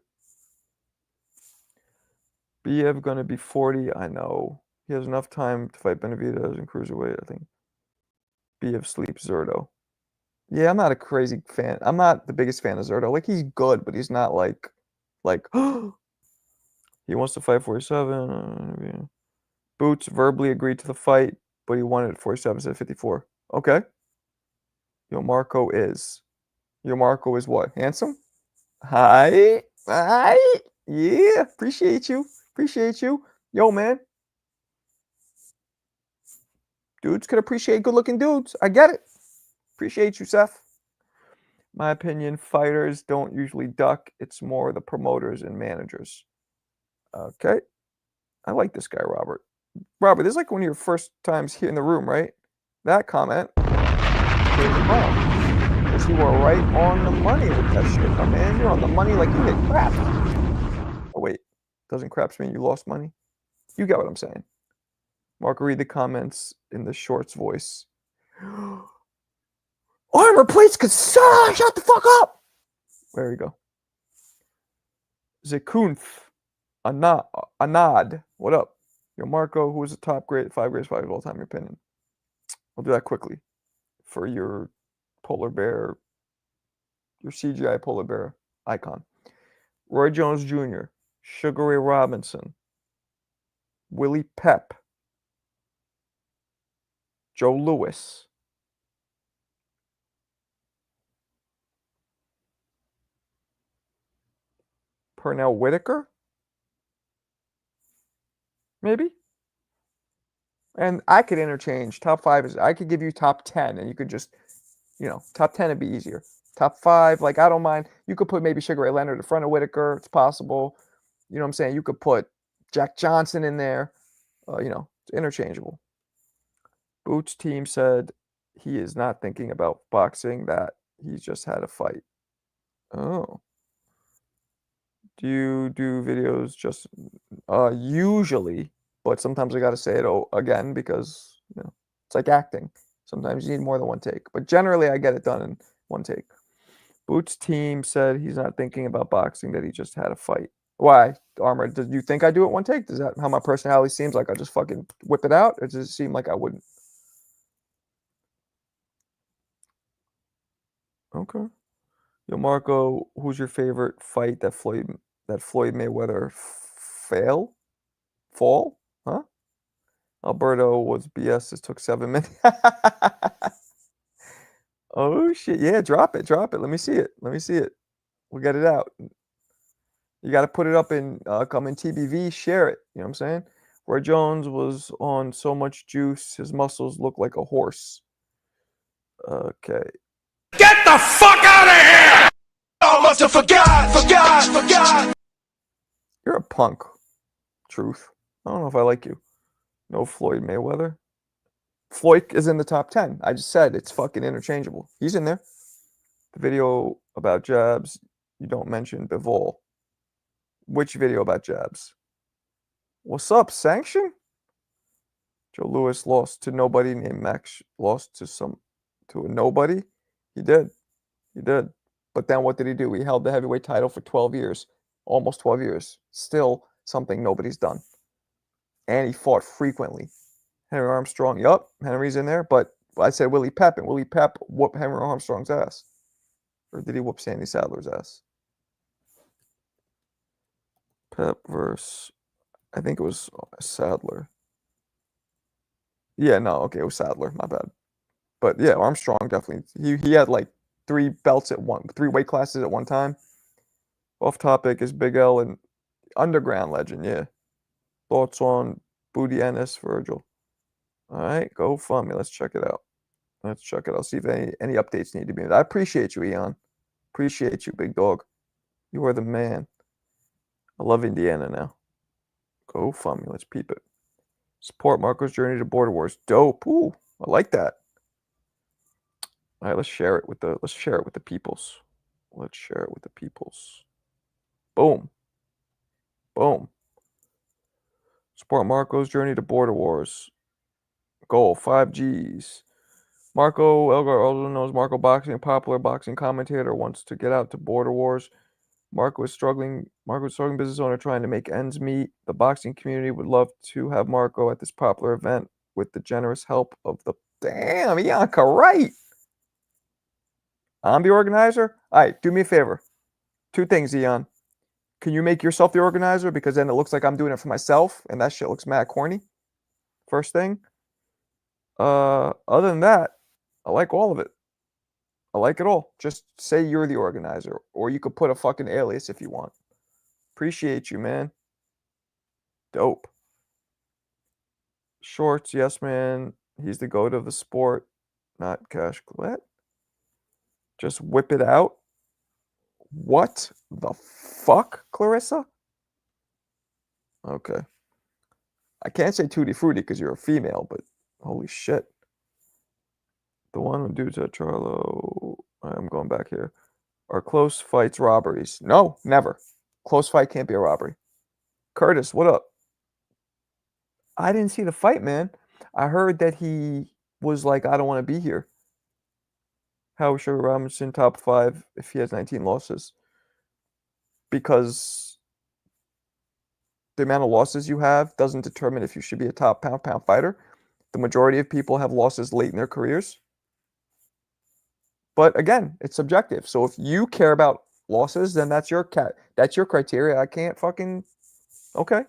Biev going to be 40. I know. He has enough time to fight Benavidez in cruiserweight, I think. Biev sleeps Zerto. Yeah, I'm not a crazy fan. I'm not the biggest fan of Zerto. Like, he's good, but he's not like he wants to fight 47. Boots verbally agreed to the fight, but he wanted it 47 instead of 54. Okay. Yo, Marco is what? Handsome? Hi. Yeah, appreciate you. Yo, man. Dudes can appreciate good-looking dudes. I get it. Appreciate you, Seth. My opinion, fighters don't usually duck. It's more the promoters and managers. Okay. I like this guy, Robert. Robert, this is like one of your first times here in the room, right? That comment came from home. Because you were right on the money with that shit, my man. You're on the money like you hit crap. Oh, wait. Doesn't craps mean you lost money? You get what I'm saying. Mark, read the comments in the shorts voice. Armor plates could suck! Shut the fuck up! There you go. Zekunth. Anad. What up? Yo, Marco, who is the top great 5 greatest fighters of all time, in your opinion? I'll do that quickly. For your polar bear, your CGI polar bear icon. Roy Jones Jr., Sugar Ray Robinson, Willie Pep, Joe Louis, Pernell Whitaker, maybe? And I could interchange. Top 5 is, I could give you top 10 and you could just, top 10 would be easier. Top 5, like, I don't mind. You could put maybe Sugar Ray Leonard in front of Whitaker. It's possible. You know what I'm saying? You could put Jack Johnson in there. It's interchangeable. Boots team said he is not thinking about boxing, that he's just had a fight. Oh. Do you do videos just usually, but sometimes I got to say it again because, it's like acting. Sometimes you need more than one take, but generally I get it done in one take. Boots team said he's not thinking about boxing, that he just had a fight. Why, Armor? Did you think I do it one take? Does that how my personality seems? Like I just fucking whip it out, or does it seem like I wouldn't? Okay. Yo, Marco, who's your favorite fight that Floyd Mayweather fall? Huh? Alberto was BS. This took 7 minutes. Oh shit! Yeah, drop it. Let me see it. We'll get it out. You got to put it up in come in TBV. Share it. You know what I'm saying? Roy Jones was on so much juice, his muscles look like a horse. Okay. Get the fuck out of here! I must have forgot. You're a punk. Truth. I don't know if I like you. No Floyd Mayweather. Floyd is in the top 10. I just said it's fucking interchangeable. He's in there. The video about jabs, you don't mention Bivol. Which video about jabs? What's up, Sanction? Joe Louis lost to nobody named Max. Lost to a nobody. He did. But then what did he do? He held the heavyweight title for 12 years. Almost 12 years. Still something nobody's done. And he fought frequently. Henry Armstrong, yup, Henry's in there. But I said Willie Pep, and Willie Pep whooped Henry Armstrong's ass. Or did he whoop Sandy Sadler's ass? Pep versus, I think it was Sadler. Yeah, no, okay, it was Sadler. My bad. But yeah, Armstrong definitely. He had like 3 belts at 3 weight classes at one time. Off topic is Big L and Underground legend. Yeah. Thoughts on Booty Ennis, Virgil? All right, go fund me. Let's check it out. See if any updates need to be made. I appreciate you, Eon. Appreciate you, big dog. You are the man. I love Indiana now. Go fund me. Let's peep it. Support Marco's journey to Border Wars. Dope. Ooh, I like that. All right, let's share it with the peoples. Boom. Support Marco's journey to Border Wars. Goal 5 Gs. Marco Elgar, also known as Marco Boxing, a popular boxing commentator, wants to get out to Border Wars. Marco is struggling business owner trying to make ends meet. The boxing community would love to have Marco at this popular event with the generous help of the Ianka, right? I'm the organizer? All right, do me a favor. 2 things, Eon. Can you make yourself the organizer? Because then it looks like I'm doing it for myself, and that shit looks mad corny. First thing. Other than that, I like all of it. I like it all. Just say you're the organizer, or you could put a fucking alias if you want. Appreciate you, man. Dope. Shorts, yes, man. He's the goat of the sport, not Cash Collette. Just whip it out. What the fuck, Clarissa? Okay. I can't say tutti frutti because you're a female, but holy shit. The one who dudes at Charlo. I'm going back here. Are close fights robberies? No, never. Close fight can't be a robbery. Curtis, what up? I didn't see the fight, man. I heard that he was like, I don't want to be here. How should Robinson top 5 if he has 19 losses? Because the amount of losses you have doesn't determine if you should be a top pound fighter. The majority of people have losses late in their careers. But again, it's subjective. So if you care about losses, then that's your criteria. I can't fucking okay.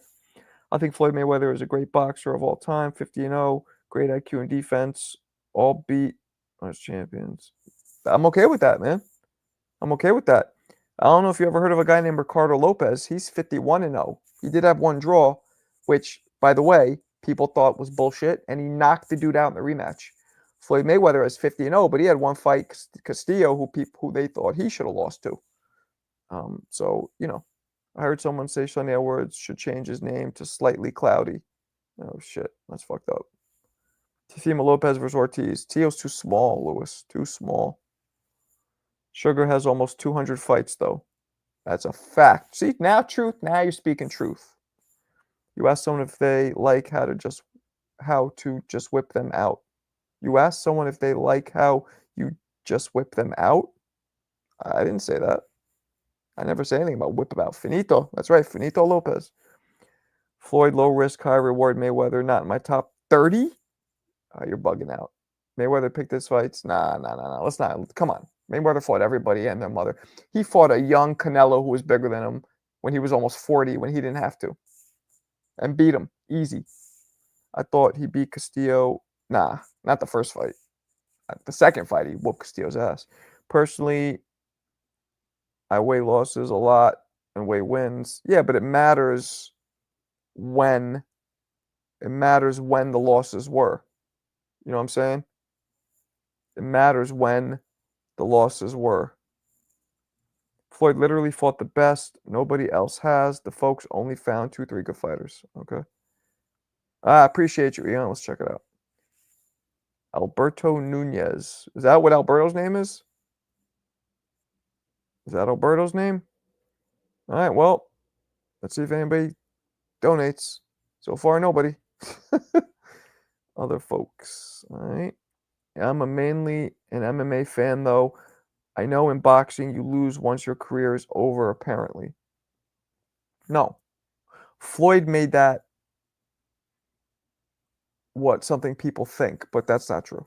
I think Floyd Mayweather is a great boxer of all time, 50-0, great IQ and defense, all beat as champions. I'm okay with that, man. I'm okay with that. I don't know if you ever heard of a guy named Ricardo Lopez. He's 51-0. He did have one draw, which, by the way, people thought was bullshit, and he knocked the dude out in the rematch. Floyd Mayweather is 50-0, but he had one fight, Castillo, who they thought he should have lost to. So, you know, I heard someone say Sonny Edwards should change his name to Slightly Cloudy. Oh, shit. That's fucked up. Teofimo Lopez versus Ortiz. Teo's too small, Lewis. Too small. Sugar has almost 200 fights, though. That's a fact. See, now truth. Now you're speaking truth. You ask someone if they like how to just whip them out. You ask someone if they like how you just whip them out? I didn't say that. I never say anything about whip about. Finito. That's right. Finito Lopez. Floyd, low risk, high reward. Mayweather, not in my top 30? You're bugging out. Mayweather picked his fights? Nah. Let's not. Come on. Mayweather fought everybody and their mother. He fought a young Canelo who was bigger than him when he was almost 40, when he didn't have to. And beat him. Easy. I thought he beat Castillo. Nah, not the first fight. The second fight, he whooped Castillo's ass. Personally, I weigh losses a lot and weigh wins. Yeah, but it matters when the losses were. You know what I'm saying? It matters when the losses were. Floyd literally fought the best. Nobody else has. The folks only found 2-3 good fighters. Okay. I appreciate you, Ian. Let's check it out. Alberto Nunez. Is that what Alberto's name is? Is that Alberto's name? All right, well, let's see if anybody donates. So far, nobody. Other folks. All right. I'm mainly an MMA fan, though. I know in boxing you lose once your career is over, apparently. No. Floyd made that something people think, but that's not true.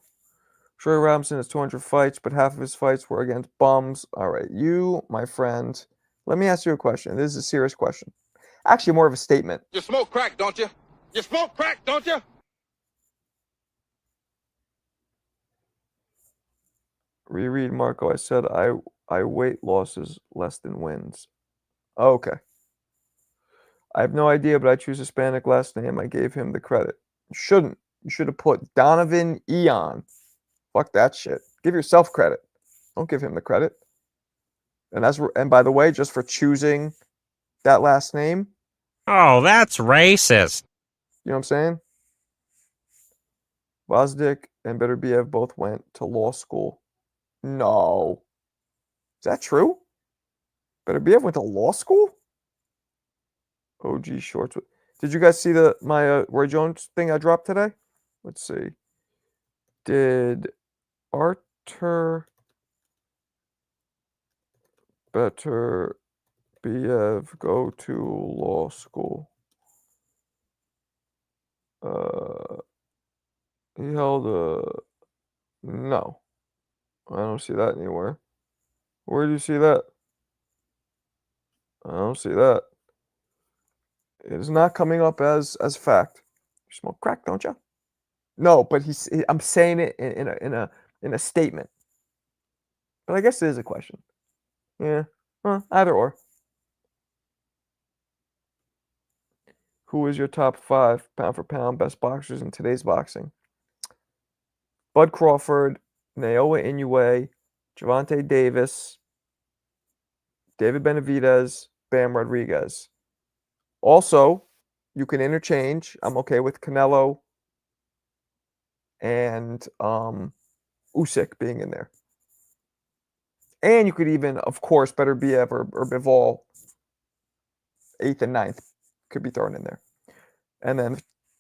Troy Robinson has 200 fights, but half of his fights were against bums. All right, you, my friend, let me ask you a question. This is a serious question. Actually, more of a statement. You smoke crack, don't you? You smoke crack, don't you? Reread Marco. I said I weight losses less than wins. Okay. I have no idea, but I choose Hispanic last name. I gave him the credit. You shouldn't. You should have put Donovan Eon. Fuck that shit. Give yourself credit. Don't give him the credit. And by the way, just for choosing that last name. Oh, that's racist. You know what I'm saying? Vazdik and Beterbiev both went to law school. No. Is that true? Beterbiev went to law school? OG Shorts. Did you guys see my Roy Jones thing I dropped today? Let's see. Did Artur Beterbiev go to law school? He held a... No. I don't see that anywhere. Where do you see that? I don't see that. It is not coming up as fact. You smoke crack, don't you? No, but I'm saying it in a statement. But I guess it is a question. Yeah. Either or. Who is your top 5 pound for pound best boxers in today's boxing? Bud Crawford, Naoya Inoue, Gervonta Davis, David Benavidez, Bam Rodriguez. Also, You can interchange. I'm okay with Canelo and Usyk being in there. And you could even, of course, Beterbiev or Bivol, 8th and 9th, could be thrown in there. And then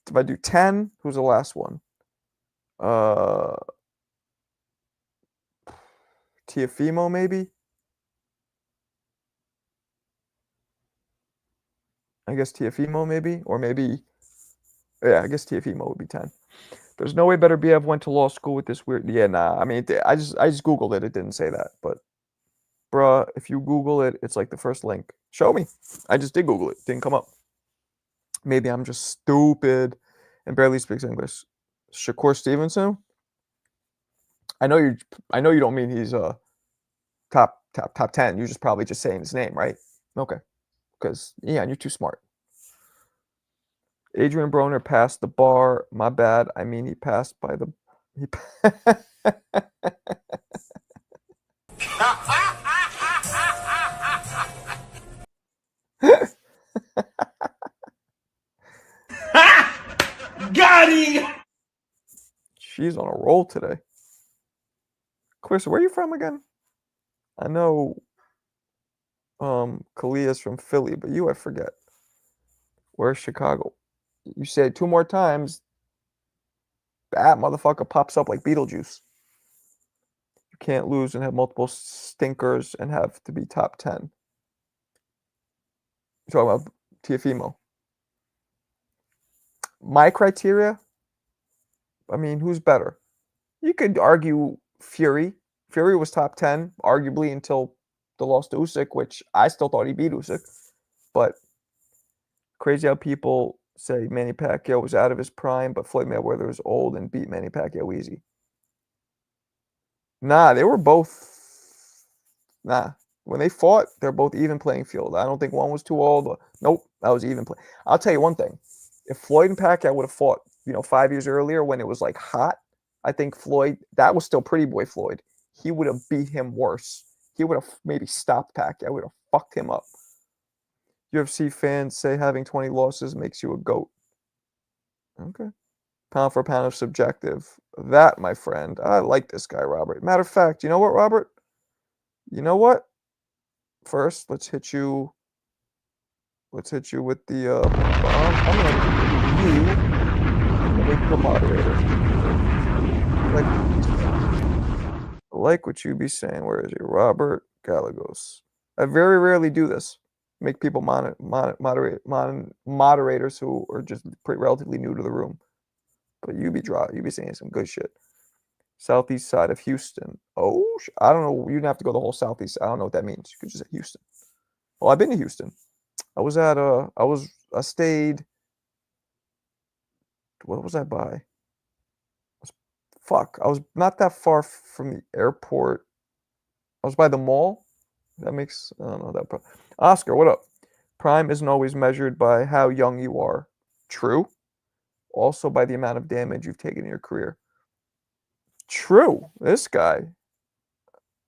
if I do 10, who's the last one? Tiafimo, maybe? I guess Tiafimo, maybe? Or maybe, yeah, I guess Tiafimo would be 10. There's no way Beterbiev went to law school with this weird, yeah, nah. I mean, I just Googled it. It didn't say that, but bruh, if you Google it, it's like the first link. Show me. I just did Google it. Didn't come up. Maybe I'm just stupid and barely speaks English. Shakur Stevenson. I know you don't mean he's top 10. You're just probably just saying his name, right? Okay. Because yeah, you're too smart. Adrian Broner passed the bar. My bad. I mean, he passed by the. Got him! She's on a roll today. Clarissa, where are you from again? I know Kalia's from Philly, but you I forget. Where's Chicago? You said 2 more times, that motherfucker pops up like Beetlejuice. You can't lose and have multiple stinkers and have to be top 10. You're talking about Tiafimo. My criteria, I mean, who's better? You could argue Fury. Fury was top 10, arguably, until the loss to Usyk, which I still thought he beat Usyk. But crazy how people say Manny Pacquiao was out of his prime, but Floyd Mayweather was old and beat Manny Pacquiao easy. Nah, they were both. Nah. When they fought, they're both even playing field. I don't think one was too old. Nope, that was even play. I'll tell you one thing. If Floyd and Pacquiao would have fought, 5 years earlier when it was like hot, I think Floyd, that was still Pretty Boy Floyd. He would have beat him worse. He would have maybe stopped Pacquiao. Would have fucked him up. UFC fans say having 20 losses makes you a GOAT. Okay. Pound for pound is subjective. That, my friend, I like this guy, Robert. Matter of fact, you know what, Robert? You know what? First, let's hit you with the bomb. I'm gonna make you a moderator. Like what you be saying. Where is he? Robert Gallegos. I very rarely do this. Make people moderators who are just relatively new to the room. But you be saying some good shit. Southeast side of Houston. Oh, I don't know. You'd have to go the whole southeast. I don't know what that means. You could just say Houston. Well, I've been to Houston. I stayed. What was I by? I was not that far from the airport. I was by the mall. That makes, I don't know that. Oscar, what up? Prime isn't always measured by how young you are. True. Also by the amount of damage you've taken in your career. True. This guy.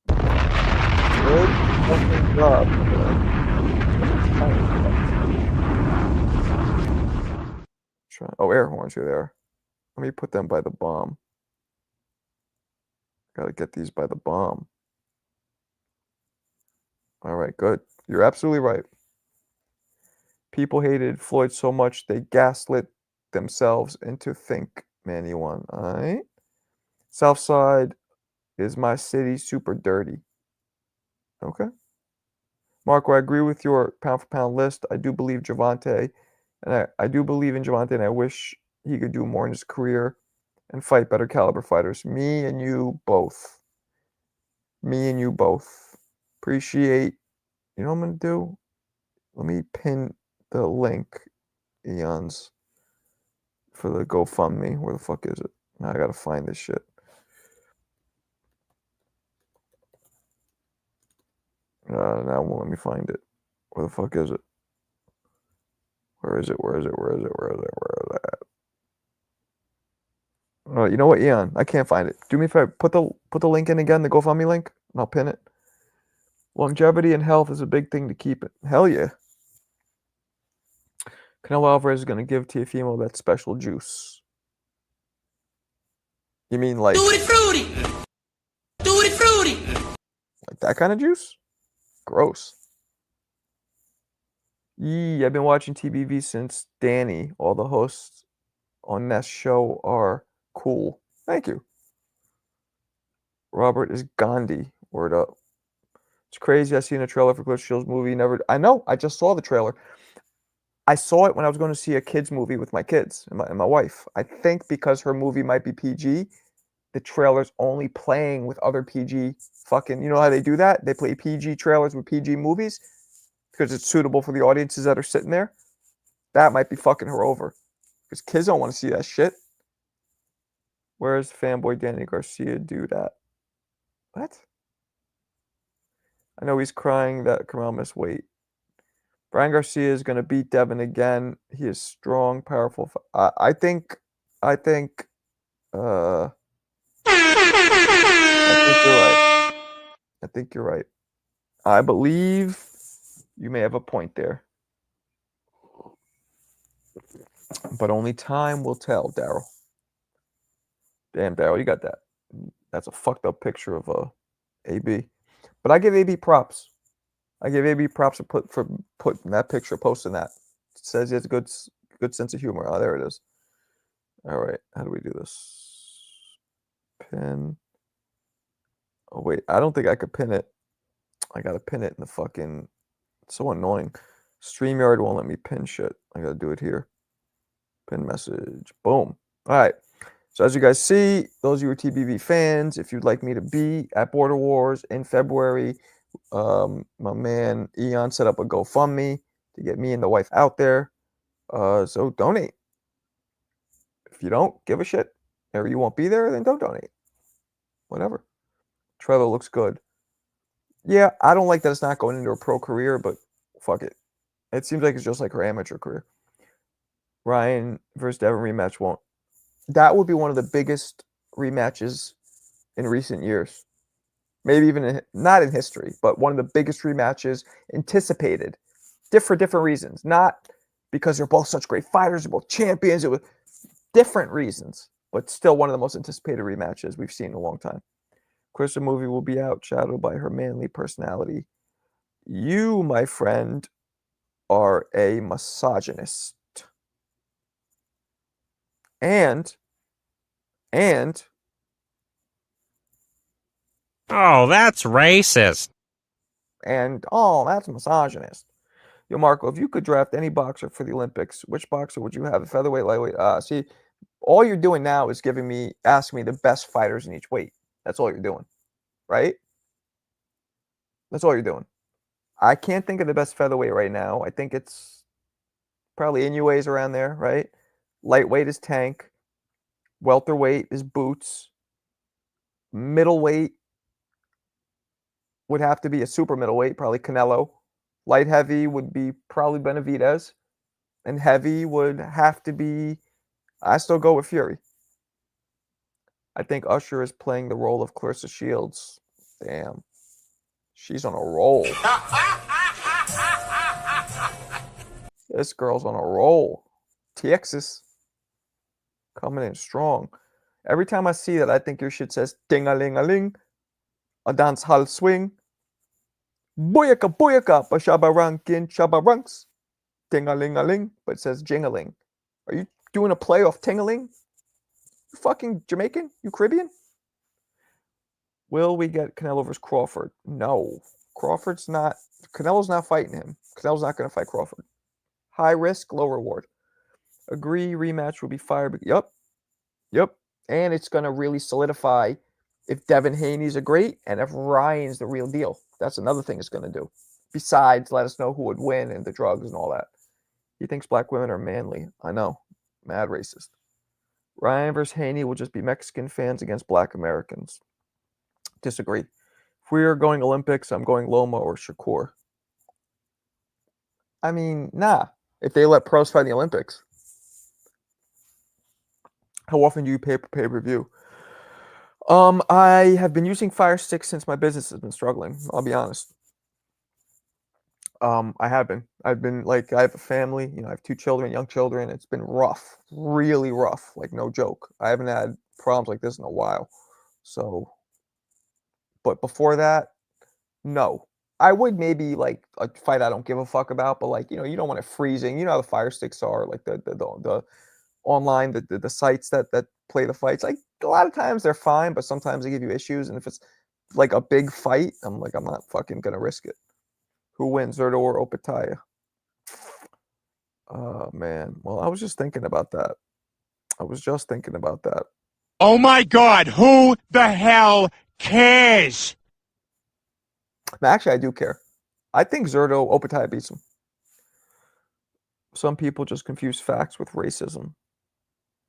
Good fucking job. Oh, air horns are there. Let me put them by the bomb. Gotta get these by the bomb. All right, good. You're absolutely right. People hated Floyd so much they gaslit themselves into think Manny won. All right. Southside is my city, super dirty. Okay. Marco, I agree with your pound for pound list. I do believe Gervonta, and I do believe in Gervonta, and I wish he could do more in his career and fight better caliber fighters. Me and you both. Appreciate. You know what I'm going to do? Let me pin the link, Eons, for the GoFundMe. Where the fuck is it? Now I got to find this shit. Now it won't let me find it. Where the fuck is it? Where is it? You know what, Eon? I can't find it. Do me a favor. Put the link in again, the GoFundMe link, and I'll pin it. Longevity and health is a big thing to keep it. Hell yeah. Canelo Alvarez is gonna give Teofimo that special juice. You mean like Fruity! like that kind of juice? Gross. Yee, I've been watching TBV since Danny. All the hosts on that show are cool. Thank you. Robert is Gandhi. Word up. It's crazy. I seen a trailer for Clarissa Shields movie. I know. I just saw the trailer. I saw it when I was going to see a kids movie with my kids and my wife. I think because her movie might be PG, the trailer's only playing with other PG fucking. You know how they do that? They play PG trailers with PG movies because it's suitable for the audiences that are sitting there. That might be fucking her over because kids don't want to see that shit. Where's fanboy Danny Garcia do that? What? I know he's crying that Kamal missed weight. Brian Garcia is going to beat Devin again. He is strong, powerful. I think you're right. I think you're right. I believe you may have a point there. But only time will tell, Daryl. Damn, Daryl, you got that. That's a fucked up picture of AB. But I give AB props. I give AB props for putting that picture, posting that. It says he has a good sense of humor. Oh, there it is. All right, how do we do this? Pin. Oh wait, I don't think I could pin it. I gotta pin it in the fucking. It's so annoying. StreamYard won't let me pin shit. I gotta do it here. Pin message. Boom. All right. So as you guys see, those of you who are TBV fans, if you'd like me to be at Border Wars in February, my man Eon set up a GoFundMe to get me and the wife out there. So donate. If you don't give a shit, or you won't be there, then don't donate. Whatever. Trevor looks good. Yeah, I don't like that it's not going into a pro career, but fuck it. It seems like it's just like her amateur career. Ryan versus Devin rematch won't. That would be one of the biggest rematches in recent years. Maybe even not in history, but one of the biggest rematches anticipated. For different reasons. Not because they're both such great fighters, they're both champions. It was different reasons, but still one of the most anticipated rematches we've seen in a long time. Clarissa movie will be out, shadowed by her manly personality. You, my friend, are a misogynist. And Oh, that's racist. That's misogynist. Yo, Marco, if you could draft any boxer for the Olympics, which boxer would you have? Featherweight, lightweight? See, all you're doing now is asking me the best fighters in each weight. That's all you're doing, right? That's all you're doing. I can't think of the best featherweight right now. I think it's probably Inoue's around there, right? Lightweight is Tank. Welterweight is Boots. Middleweight would have to be a super middleweight, probably Canelo. Light heavy would be probably Benavidez. And heavy would have to be, I still go with Fury. I think Usher is playing the role of Clarissa Shields. Damn. She's on a roll. This girl's on a roll. TX's coming in strong. Every time I see that, I think your shit says ding-a-ling-a-ling. A dance hall swing. Booyaka booyaka, bashabarankin shabaranks. Ding-a-ling-a-ling, but it says jingling. Are you doing a play off ting-a-ling? You fucking Jamaican? You Caribbean? Will we get Canelo versus Crawford? No. Canelo's not fighting him. Canelo's not going to fight Crawford. High risk, low reward. Agree, rematch will be fire. Yep. And it's going to really solidify if Devin Haney's a great and if Ryan's the real deal. That's another thing it's going to do. Besides, let us know who would win and the drugs and all that. He thinks black women are manly. I know. Mad racist. Ryan versus Haney will just be Mexican fans against black Americans. Disagree. If we are going Olympics, I'm going Loma or Shakur. I mean, nah. If they let pros fight in the Olympics. How often do you pay per pay-per-view? I have been using Fire Stick since my business has been struggling. I'll be honest. I have been. I've been like, I have a family, you know, I have 2 children, young children. It's been rough, really rough, like no joke. I haven't had problems like this in a while. So, but before that, no. I would maybe like a fight I don't give a fuck about, but like, you know, you don't want it freezing. You know how the fire sticks are, like the online, the sites that play the fights. Like a lot of times they're fine, but sometimes they give you issues. And if it's like a big fight, I'm like, I'm not fucking gonna risk it. Who wins, Zerto or Opataya? Oh man. Well, I was just thinking about that. I was just thinking about that. Oh my god, who the hell cares? No, actually, I do care. I think Zerto Opataya beats him. Some people just confuse facts with racism.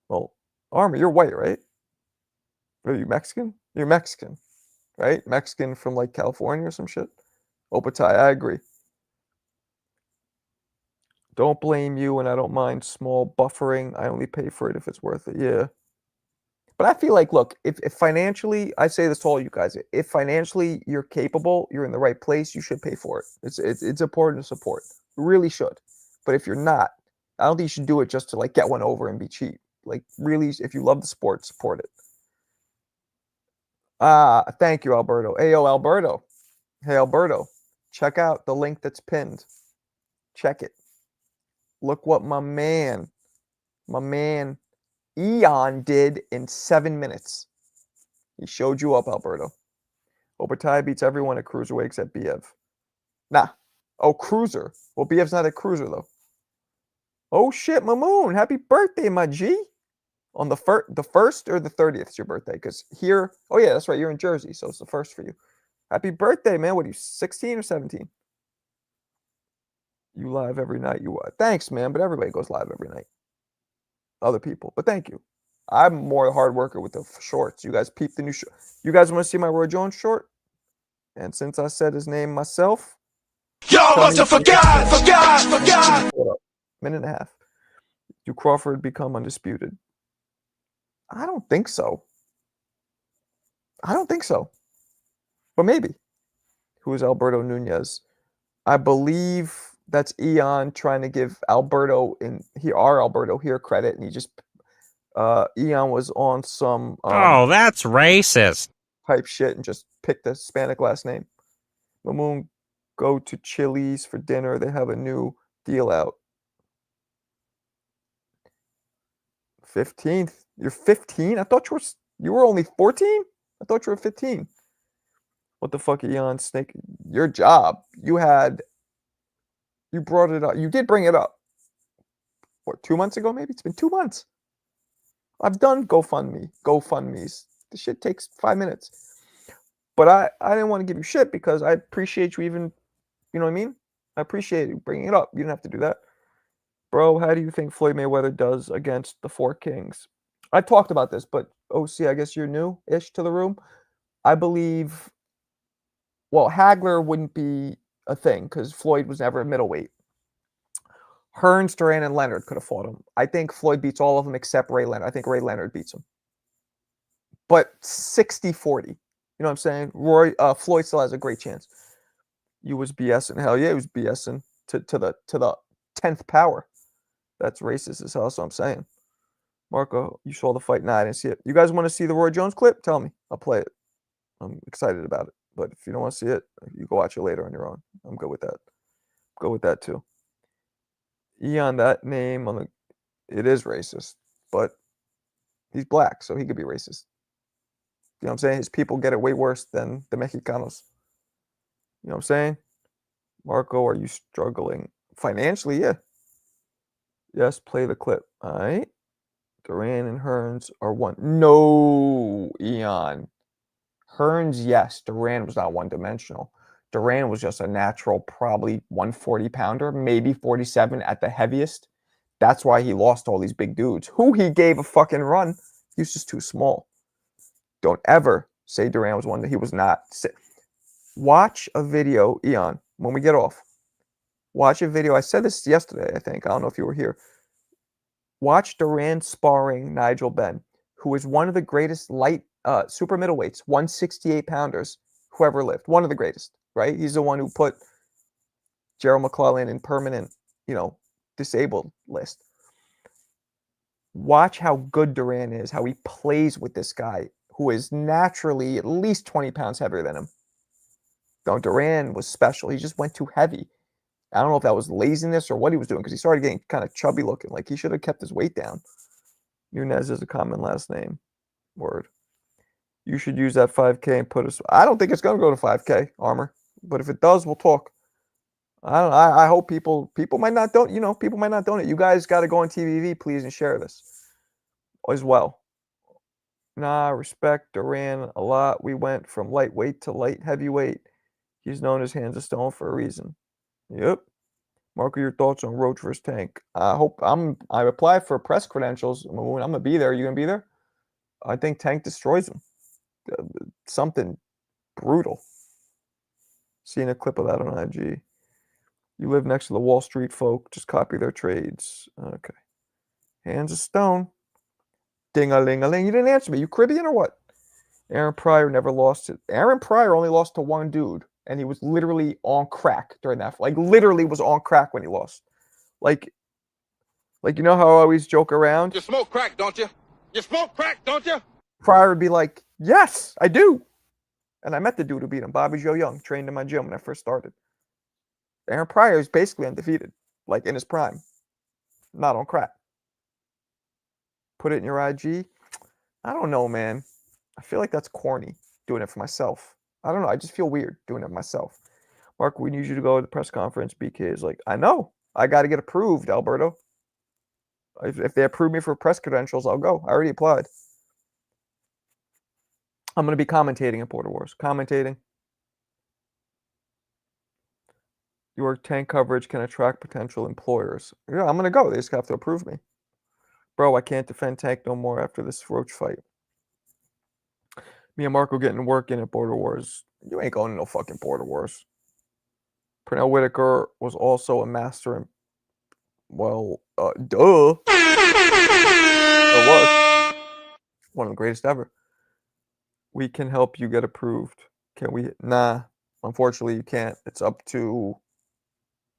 Well, Armor, you're white, right? Are you Mexican? You're Mexican, right? Mexican from like California or some shit. Opataya, I agree. Don't blame you, and I don't mind small buffering. I only pay for it if it's worth it. Yeah. But I feel like, look, if financially, I say this to all you guys, if financially you're capable, you're in the right place, you should pay for it. It's important to support. You really should. But if you're not, I don't think you should do it just to like get one over and be cheap. Like really, if you love the sport, support it. Ah, thank you, Alberto. Hey, yo, Alberto. Hey, Alberto. Check out the link that's pinned. Check it. Look what my man Eon did in 7 minutes. He showed you up, Alberto. Opataya beats everyone at cruiserweight except Biev. Nah. Oh, cruiser. Well, Biev's not a cruiser though. Oh shit, Mamoon! Happy birthday, my G. On the first or the 30th is your birthday? Because here, oh yeah, that's right. You're in Jersey, so it's the first for you. Happy birthday, man. What are you, 16 or 17? You live every night. You what? Thanks, man. But everybody goes live every night. Other people, but thank you. I'm more a hard worker with the shorts. You guys peep the new short. You guys want to see my Roy Jones short? And since I said his name myself, Y'all tell must me have if you- forgot. Hold up. Minute and a half. Do Crawford become undisputed? I don't think so. I don't think so. But maybe. Who is Alberto Nunez? I believe that's Eon trying to give Alberto Alberto here credit, and he just Eon was on some Oh, that's racist. type shit and just picked a Hispanic last name. Mamoon, go to Chili's for dinner. They have a new deal out. 15th. You're 15? I thought you were only 14? I thought you were 15. What the fuck, Eon Snake? Your job. You brought it up. You did bring it up. What, 2 months ago maybe? It's been 2 months. I've done GoFundMes. The shit takes 5 minutes. But I didn't want to give you shit because I appreciate you even, you know what I mean? I appreciate you bringing it up. You didn't have to do that. Bro, how do you think Floyd Mayweather does against the Four Kings? I talked about this, but OC, I guess you're new-ish to the room. I believe, well, Hagler wouldn't be a thing because Floyd was never a middleweight. Hearns, Duran, and Leonard could have fought him. I think Floyd beats all of them except Ray Leonard. I think Ray Leonard beats him. But 60-40. You know what I'm saying? Floyd still has a great chance. You was BSing. Hell yeah, he was BSing to the 10th power. That's racist as hell, so I'm saying. Marco, you saw the fight? Nah, I didn't see it. You guys want to see the Roy Jones clip? Tell me. I'll play it. I'm excited about it. But if you don't want to see it, you go watch it later on your own. I'm good with that. Go with that too. Eon, that name it is racist, but he's black, so he could be racist. You know what I'm saying? His people get it way worse than the Mexicanos. You know what I'm saying? Marco, are you struggling financially? Yeah. Yes, play the clip. All right. Duran and Hearns are one. No, Eon. Hearns, yes. Duran was not one-dimensional. Duran was just a natural, probably 140 pounder, maybe 47 at the heaviest. That's why he lost all these big dudes. Who he gave a fucking run. He was just too small. Don't ever say Duran was one that he was not. Watch a video, Eon, when we get off. Watch a video. I said this yesterday, I think. I don't know if you were here. Watch Duran sparring Nigel Benn, who is one of the greatest light super middleweights, 168 pounders, who ever lived. One of the greatest, right? He's the one who put Gerald McClellan in permanent, disabled list. Watch how good Duran is, how he plays with this guy who is naturally at least 20 pounds heavier than him. No, Duran was special. He just went too heavy. I don't know if that was laziness or what he was doing because he started getting kind of chubby looking. Like he should have kept his weight down. Nunez is a common last name. Word. You should use that 5K and put us. I don't think it's going to go to 5K, Armor. But if it does, we'll talk. I hope people might not people might not donate. You guys got to go on TVV, please, and share this as well. Nah, respect Duran a lot. We went from lightweight to light heavyweight. He's known as Hands of Stone for a reason. Yep. Marco, your thoughts on Roach versus Tank? I applied for press credentials. I'm gonna be there. Are you gonna be there? I think Tank destroys him. Something brutal. Seeing a clip of that on IG. You live next to the Wall Street folk. Just copy their trades. Okay. Hands of Stone. Ding-a-ling-a-ling. You didn't answer me. You Caribbean or what? Aaron Pryor never lost it. Aaron Pryor only lost to one dude, and he was literally on crack during that. Like, literally was on crack when he lost. Like you know how I always joke around? You smoke crack, don't you? You smoke crack, don't you? Pryor would be like, yes, I do. And I met the dude who beat him, Bobby Joe Young, trained in my gym when I first started. Aaron Pryor is basically undefeated, like in his prime. Not on crack. Put it in your IG. I don't know, man. I feel like that's corny, doing it for myself. I don't know. I just feel weird doing it myself. Mark, we need you to go to the press conference. BK is like, I know. I got to get approved, Alberto. If they approve me for press credentials, I'll go. I already applied. I'm going to be commentating at Border Wars. Commentating. Your Tank coverage can attract potential employers. Yeah, I'm going to go. They just have to approve me. Bro, I can't defend Tank no more after this Roach fight. Me and Marco getting work in at Border Wars. You ain't going to no fucking Border Wars. Pernell Whitaker was also a master in... Well, duh. It was. One of the greatest ever. We can help you get approved. Can we? Nah. Unfortunately, you can't. It's up to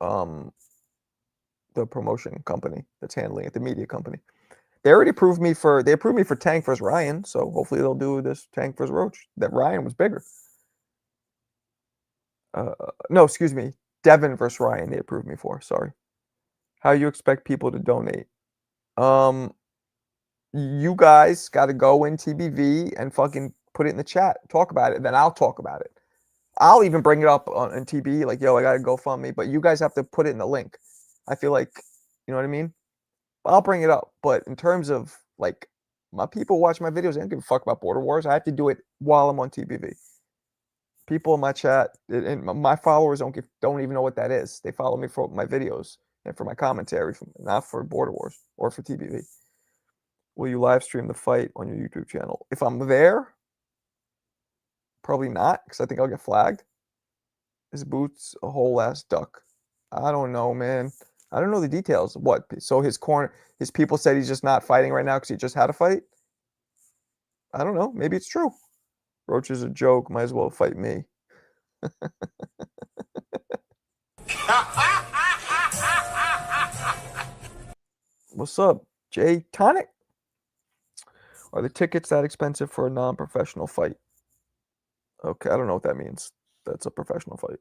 the promotion company that's handling it, the media company. They already approved me for Tank versus Ryan, so hopefully they'll do this Tank versus Roach. That Ryan was bigger. No, excuse me. Devin versus Ryan they approved me for. Sorry. How you expect people to donate? You guys got to go in TBV and fucking put it in the chat. Talk about it, then I'll talk about it. I'll even bring it up on TB, like, yo, I got to GoFundMe, but you guys have to put it in the link. I feel like, you know what I mean? I'll bring it up, but in terms of, like, my people watch my videos, they don't give a fuck about Border Wars. I have to do it while I'm on TBV. People in my chat and my followers don't even know what that is. They follow me for my videos and for my commentary, not for Border Wars or for TBV. Will you live stream the fight on your YouTube channel? If I'm there, probably not, because I think I'll get flagged. His boots a whole ass duck. I don't know, man. I don't know the details. What? So his people said he's just not fighting right now because he just had a fight? I don't know. Maybe it's true. Roach is a joke. Might as well fight me. What's up, Jay Tonic? Are the tickets that expensive for a non-professional fight? Okay, I don't know what that means. That's a professional fight.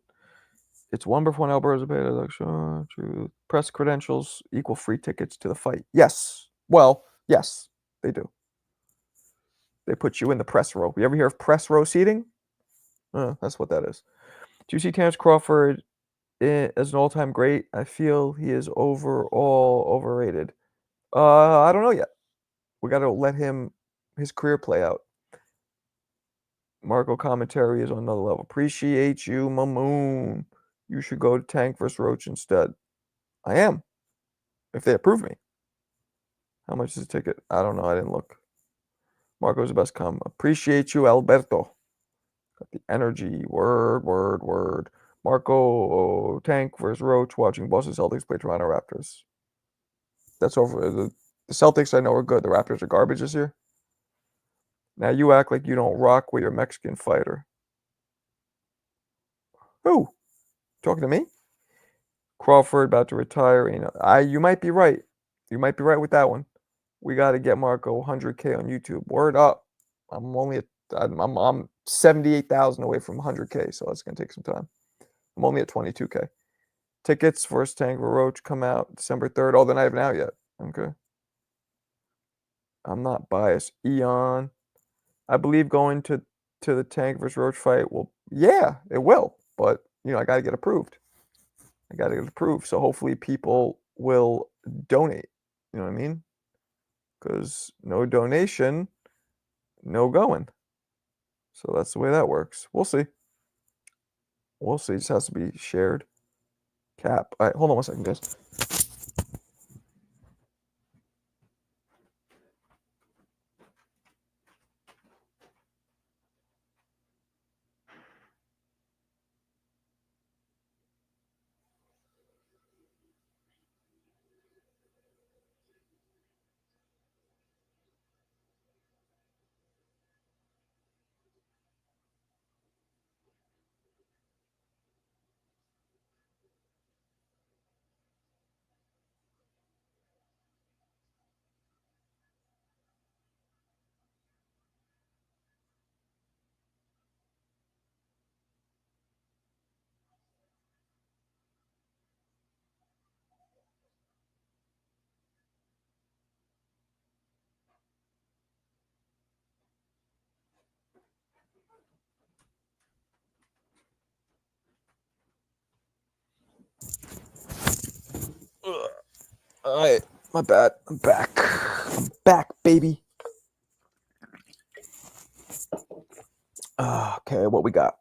It's 1/1 Alberto's paid election. True. Press credentials equal free tickets to the fight. Yes. Well, yes, they do. They put you in the press row. You ever hear of press row seating? That's what that is. Do you see Terrence Crawford as an all-time great? I feel he is overall overrated. I don't know yet. We got to let his career play out. Marco commentary is on another level. Appreciate you, Mamoon. You should go to Tank vs. Roach instead. I am. If they approve me. How much is the ticket? I don't know. I didn't look. Marco's the best come. Appreciate you, Alberto. Got the energy. Word. Marco, Tank vs. Roach, watching Boston Celtics play Toronto Raptors. That's over. The Celtics I know are good. The Raptors are garbage this year. Now you act like you don't rock with your Mexican fighter. Who? Talking to me? Crawford about to retire. You know, you might be right. You might be right with that one. We got to get Marco 100K on YouTube. Word up. I'm 78,000 away from 100K, so that's gonna take some time. I'm only at 22K. Tickets for Tank Roach come out December 3rd. Oh, they're not even out yet. Okay. I'm not biased. Eon. I believe going to the Tank vs Roach fight will, yeah, it will. But you know, I gotta get approved. So hopefully people will donate. You know what I mean? Because no donation, no going. So that's the way that works. We'll see. We'll see. It just has to be shared. Cap. All right, hold on 1 second, guys. Ugh. All right, my bad. I'm back. I'm back, baby. Okay, what we got?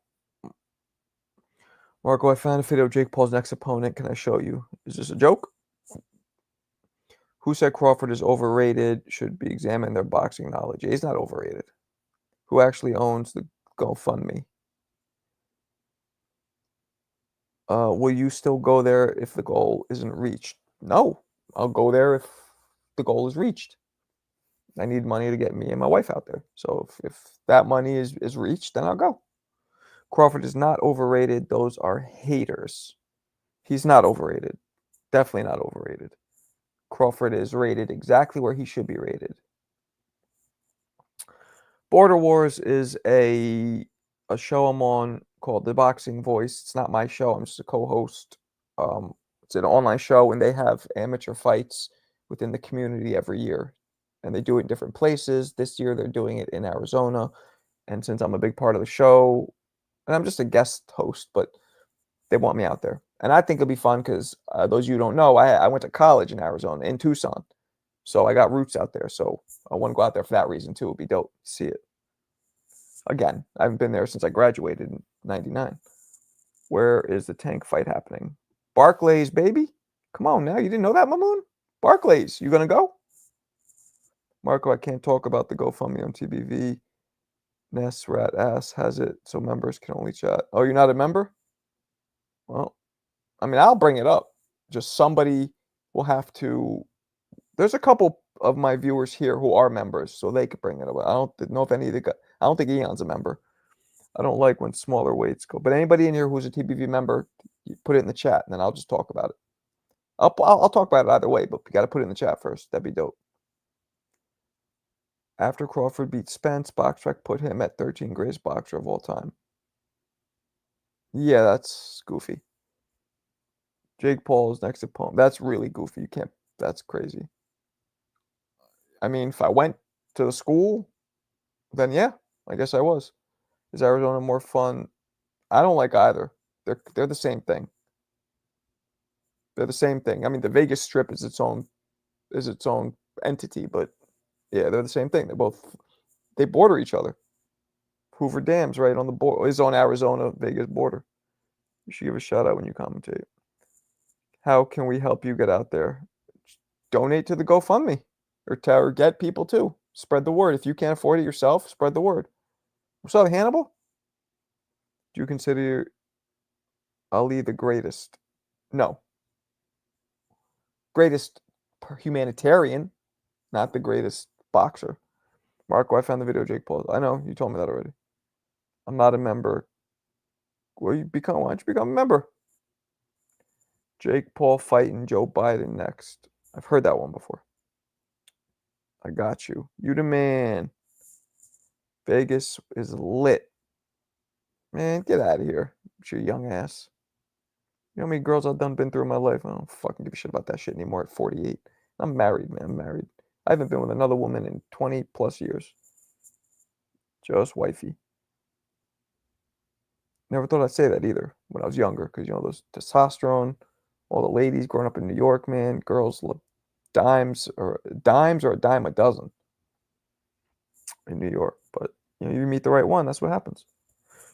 Marco, I found a video of Jake Paul's next opponent. Can I show you? Is this a joke? Who said Crawford is overrated? Should be examining their boxing knowledge. He's not overrated. Who actually owns the GoFundMe? Will you still go there if the goal isn't reached? No, I'll go there if the goal is reached. I need money to get me and my wife out there. So if that money is reached, then I'll go. Crawford is not overrated. Those are haters. He's not overrated. Definitely not overrated. Crawford is rated exactly where he should be rated. Border Wars is a show I'm on called The Boxing Voice. It's not my show. I'm just a co-host. It's an online show, and they have amateur fights within the community every year. And they do it in different places. This year, they're doing it in Arizona. And since I'm a big part of the show, and I'm just a guest host, but they want me out there. And I think it'll be fun because those of you who don't know, I went to college in Arizona, in Tucson. So I got roots out there. So I want to go out there for that reason, too. It'd be dope to see it. Again, I haven't been there since I graduated in 99. Where is the Tank fight happening? Barclays, baby. Come on now. You didn't know that, Mamoon? Barclays. You going to go? Marco, I can't talk about the GoFundMe on TBV. Ness Rat Ass has it, so members can only chat. Oh, you're not a member? Well, I mean, I'll bring it up. Just somebody will have to. There's a couple of my viewers here who are members, so they could bring it up. I don't know if any of the guys. I don't think Eon's a member. I don't like when smaller weights go. But anybody in here who's a TBV member, you put it in the chat, and then I'll just talk about it. I'll talk about it either way, but we got to put it in the chat first. That'd be dope. After Crawford beat Spence, BoxRec put him at 13th greatest boxer of all time. Yeah, that's goofy. Jake Paul's next opponent. That's really goofy. You can't. That's crazy. I mean, if I went to the school, then yeah, I guess I was. Is Arizona more fun? I don't like either. They're the same thing. They're the same thing. I mean, the Vegas Strip is its own entity, but yeah, they're the same thing. They border each other. Hoover Dam's right on the border. Is on Arizona Vegas border. You should give a shout out when you commentate. How can we help you get out there? Donate to the GoFundMe or get people too. Spread the word. If you can't afford it yourself, spread the word. What's up, Hannibal? Do you consider Ali the greatest? No. Greatest humanitarian, not the greatest boxer. Marco, I found the video of Jake Paul. I know, you told me that already. I'm not a member. Why don't you become a member? Jake Paul fighting Joe Biden next. I've heard that one before. I got you. You the man. Vegas is lit. Man, get out of here. With your young ass. You know how many girls I've been through in my life? I don't fucking give a shit about that shit anymore at 48. I'm married, man. I'm married. I haven't been with another woman in 20 plus years. Just wifey. Never thought I'd say that either when I was younger, because you know those testosterone, all the ladies growing up in New York, man, girls look dimes or a dime a dozen in New York. But you know, you meet the right one, that's what happens.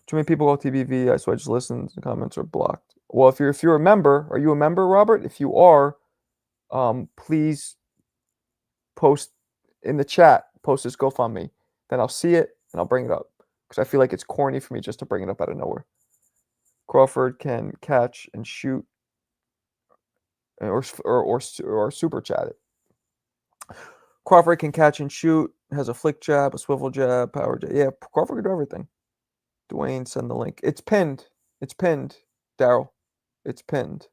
Too many people call TBV, so I just listen. The comments are blocked. Well, if you're a member, are you a member, Robert? If you are, please post in the chat, post this GoFundMe. Then I'll see it and I'll bring it up because I feel like it's corny for me just to bring it up out of nowhere. Crawford can catch and shoot, or super chat it. Crawford can catch and shoot. Has a flick jab, a swivel jab, power jab. Yeah, Crawford can do everything. Dwayne, send the link. It's pinned. It's pinned, Daryl. It's pinned.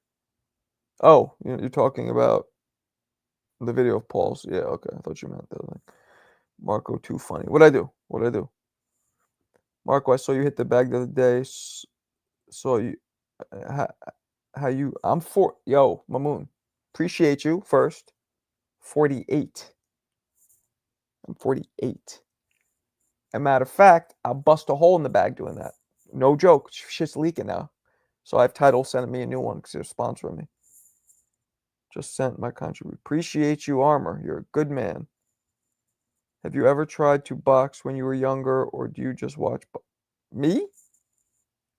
Oh, you're talking about the video of Paul's. Yeah, okay. I thought you meant the other thing. Marco, too funny. What'd I do? What'd I do? Marco, I saw you hit the bag the other day. Saw you. How you? Yo, Mamoon. Appreciate you first. 48. I'm 48. As a matter of fact, I'll bust a hole in the bag doing that. No joke. Shit's leaking now. So I have Tidal sending me a new one because they're sponsoring me. Just sent my contribution. Appreciate you, Armor. You're a good man. Have you ever tried to box when you were younger, or do you just watch? Me?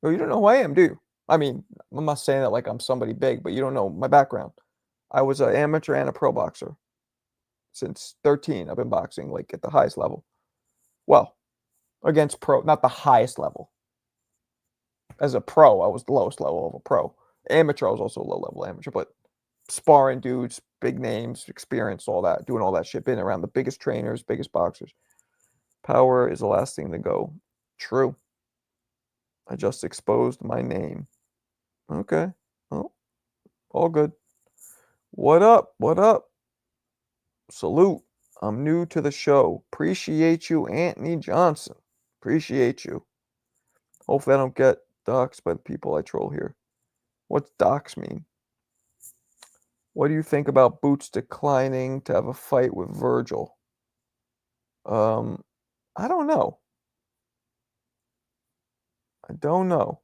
Oh, you don't know who I am, do you? I mean, I'm not saying that like I'm somebody big, but you don't know my background. I was an amateur and a pro boxer. Since 13, I've been boxing like at the highest level. Well, against pro, not the highest level. As a pro, I was the lowest level of a pro. Amateur, I was also a low level amateur, but sparring dudes, big names, experience, all that, doing all that shit, been around the biggest trainers, biggest boxers. Power is the last thing to go. True. I just exposed my name. Okay. Oh, all good. What up? What up? Salute. I'm new to the show. Appreciate you, Anthony Johnson. Appreciate you. Hopefully I don't get doxxed by the people I troll here. What's dox mean? What do you think about Boots declining to have a fight with Virgil? I don't know. I don't know.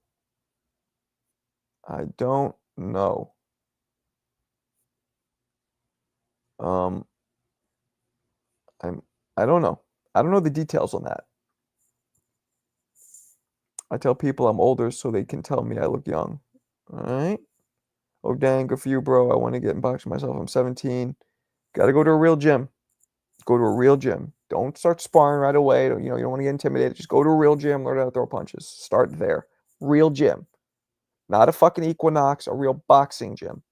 I don't know. I don't know. I don't know the details on that. I tell people I'm older so they can tell me I look young. All right. Oh, dang, good for you, bro. I want to get in boxing myself. I'm 17. Got to go to a real gym. Go to a real gym. Don't start sparring right away. You don't want to get intimidated. Just go to a real gym, learn how to throw punches. Start there. Real gym. Not a fucking Equinox, a real boxing gym.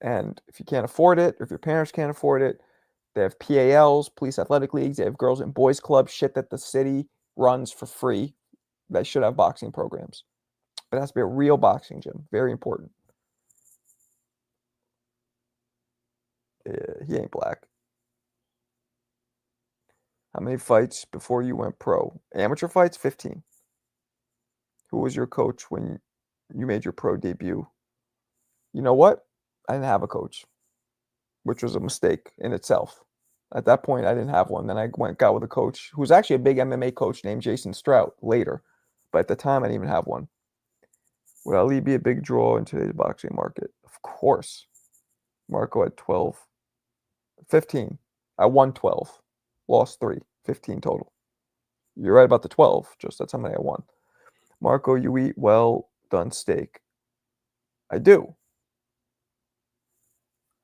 And if you can't afford it, or if your parents can't afford it, they have PALs, police athletic leagues. They have girls and boys clubs, shit that the city runs for free. They should have boxing programs. But it has to be a real boxing gym. Very important. He ain't black. How many fights before you went pro? Amateur fights, 15. Who was your coach when you made your pro debut? You know what? I didn't have a coach, which was a mistake in itself. At that point, I didn't have one. Then I got with a coach who was actually a big MMA coach named Jason Strout later. But at the time, I didn't even have one. Would Ali be a big draw in today's boxing market? Of course. Marco at 12. 15. I won 12. Lost 3. 15 total. You're right about the 12. Just that's how many I won. Marco, you eat well done steak. I do.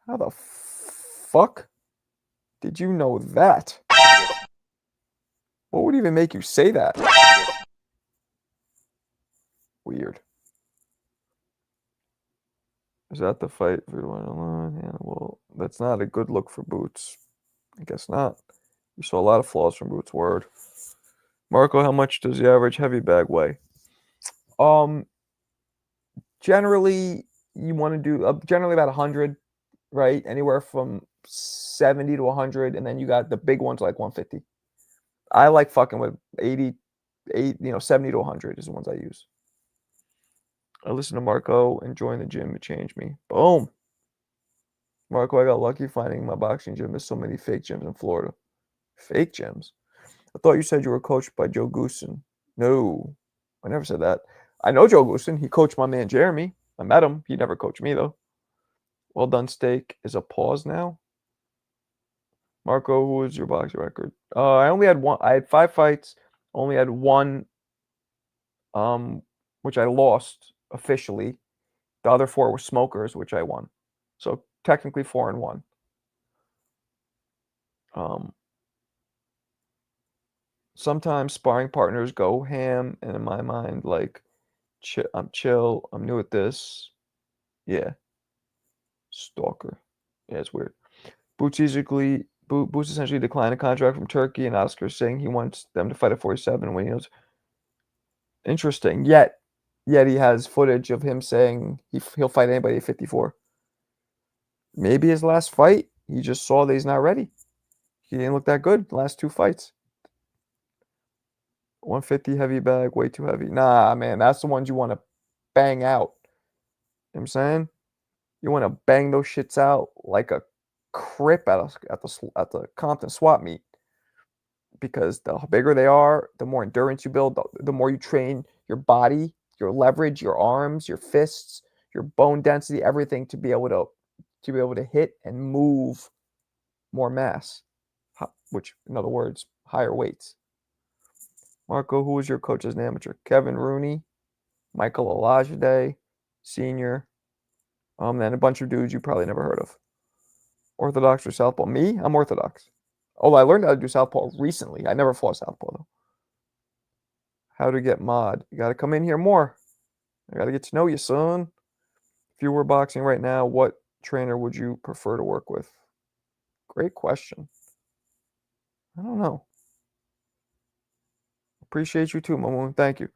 How the fuck did you know that? What would even make you say that? Weird. Is that the fight? Well, that's not a good look for Boots. I guess not. You saw a lot of flaws from Boots' word. Marco, how much does the average heavy bag weigh? Generally, you want to do generally about 100, right? Anywhere from 70 to 100, and then you got the big ones like 150. I like fucking with 80, 70 to 100 is the ones I use. I listen to Marco and join the gym. It changed me. Boom. Marco, I got lucky finding my boxing gym. There's so many fake gyms in Florida. Fake gyms? I thought you said you were coached by Joe Goosen. No, I never said that. I know Joe Goosen. He coached my man Jeremy. I met him. He never coached me, though. Well done, steak. Is a pause now? Marco, who was your boxing record? I only had one. I had 5 fights. Only had one, which I lost officially. The other 4 were smokers, which I won. So technically 4-1. Sometimes sparring partners go ham, and in my mind, like, I'm chill. I'm new at this. Yeah. Stalker. Yeah, it's weird. Boots essentially declined a contract from Turkey, and Oscar saying he wants them to fight at 47 when he knows. Interesting. Yet he has footage of him saying he'll fight anybody at 54. Maybe his last fight, he just saw that he's not ready. He didn't look that good the last 2 fights. 150 heavy bag, way too heavy. Nah, man, that's the ones you want to bang out. You know what I'm saying? You want to bang those shits out like a crip at the Compton swap meet. Because the bigger they are, the more endurance you build, the more you train your body, your leverage, your arms, your fists, your bone density, everything to be able to hit and move more mass, which, in other words, higher weights. Marco, who was your coach as an amateur? Kevin Rooney, Michael Olajide, Senior, then a bunch of dudes you probably never heard of. Orthodox or Southpaw? Me? I'm Orthodox. Oh, I learned how to do Southpaw recently. I never fought Southpaw, though. How to get mod? You got to come in here more. I got to get to know you, son. If you were boxing right now, what trainer would you prefer to work with? Great question. I don't know. Appreciate you too, Momo. Thank you.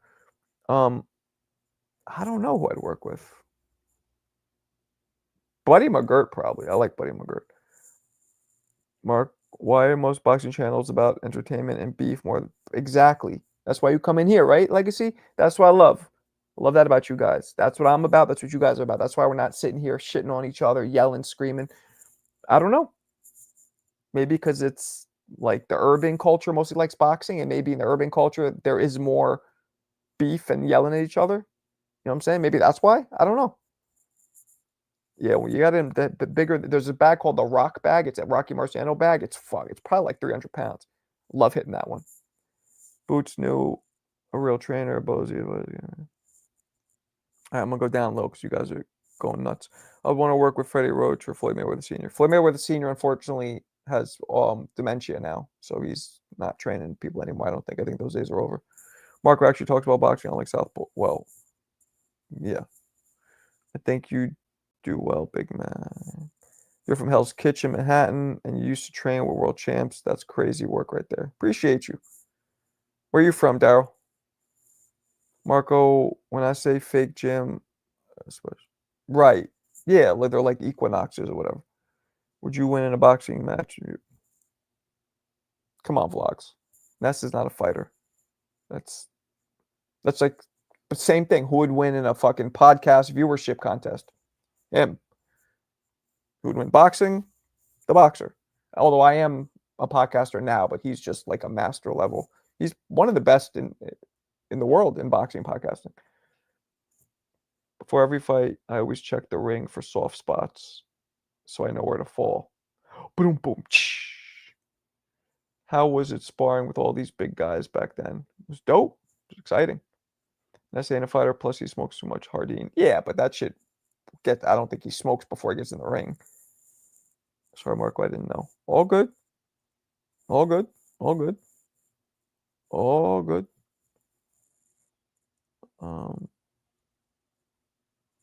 I don't know who I'd work with. Buddy McGirt, probably. I like Buddy McGirt. Mark, why are most boxing channels about entertainment and beef more? Exactly. That's why you come in here, right, Legacy? That's what I love. I love that about you guys. That's what I'm about. That's what you guys are about. That's why we're not sitting here shitting on each other, yelling, screaming. I don't know. Maybe because it's like the urban culture mostly likes boxing, and maybe in the urban culture there is more beef and yelling at each other. You know what I'm saying? Maybe that's why. I don't know. Yeah, when you got him, the bigger. There's a bag called the Rock bag. It's a Rocky Marciano bag. It's probably like 300 pounds. Love hitting that one. Boots knew a real trainer. Bozy. All right, I'm gonna go down low because you guys are going nuts. I want to work with Freddie Roach or Floyd Mayweather Sr. Floyd Mayweather Sr. unfortunately has dementia now, so he's not training people anymore. I don't think. I think those days are over. Marco actually talked about boxing on like Southpaw. Well, yeah. I think you do well, big man. You're from Hell's Kitchen, Manhattan, and you used to train with world champs. That's crazy work right there. Appreciate you. Where are you from, Daryl? Marco, when I say fake gym, right. Yeah, like they're like equinoxes or whatever. Would you win in a boxing match? Come on, vlogs. Ness is not a fighter. That's like the same thing. Who would win in a fucking podcast viewership contest? Him. Who would win boxing? The boxer. Although I am a podcaster now, but he's just like a master level. He's one of the best in the world in boxing podcasting. Before every fight, I always check the ring for soft spots so I know where to fall. Boom, boom. How was it sparring with all these big guys back then? It was dope. It was exciting. Ness ain't a fighter, plus he smokes too much Hardin. Yeah, but that shit I don't think he smokes before he gets in the ring. Sorry, Marco, I didn't know. All good. All good. All good. All good.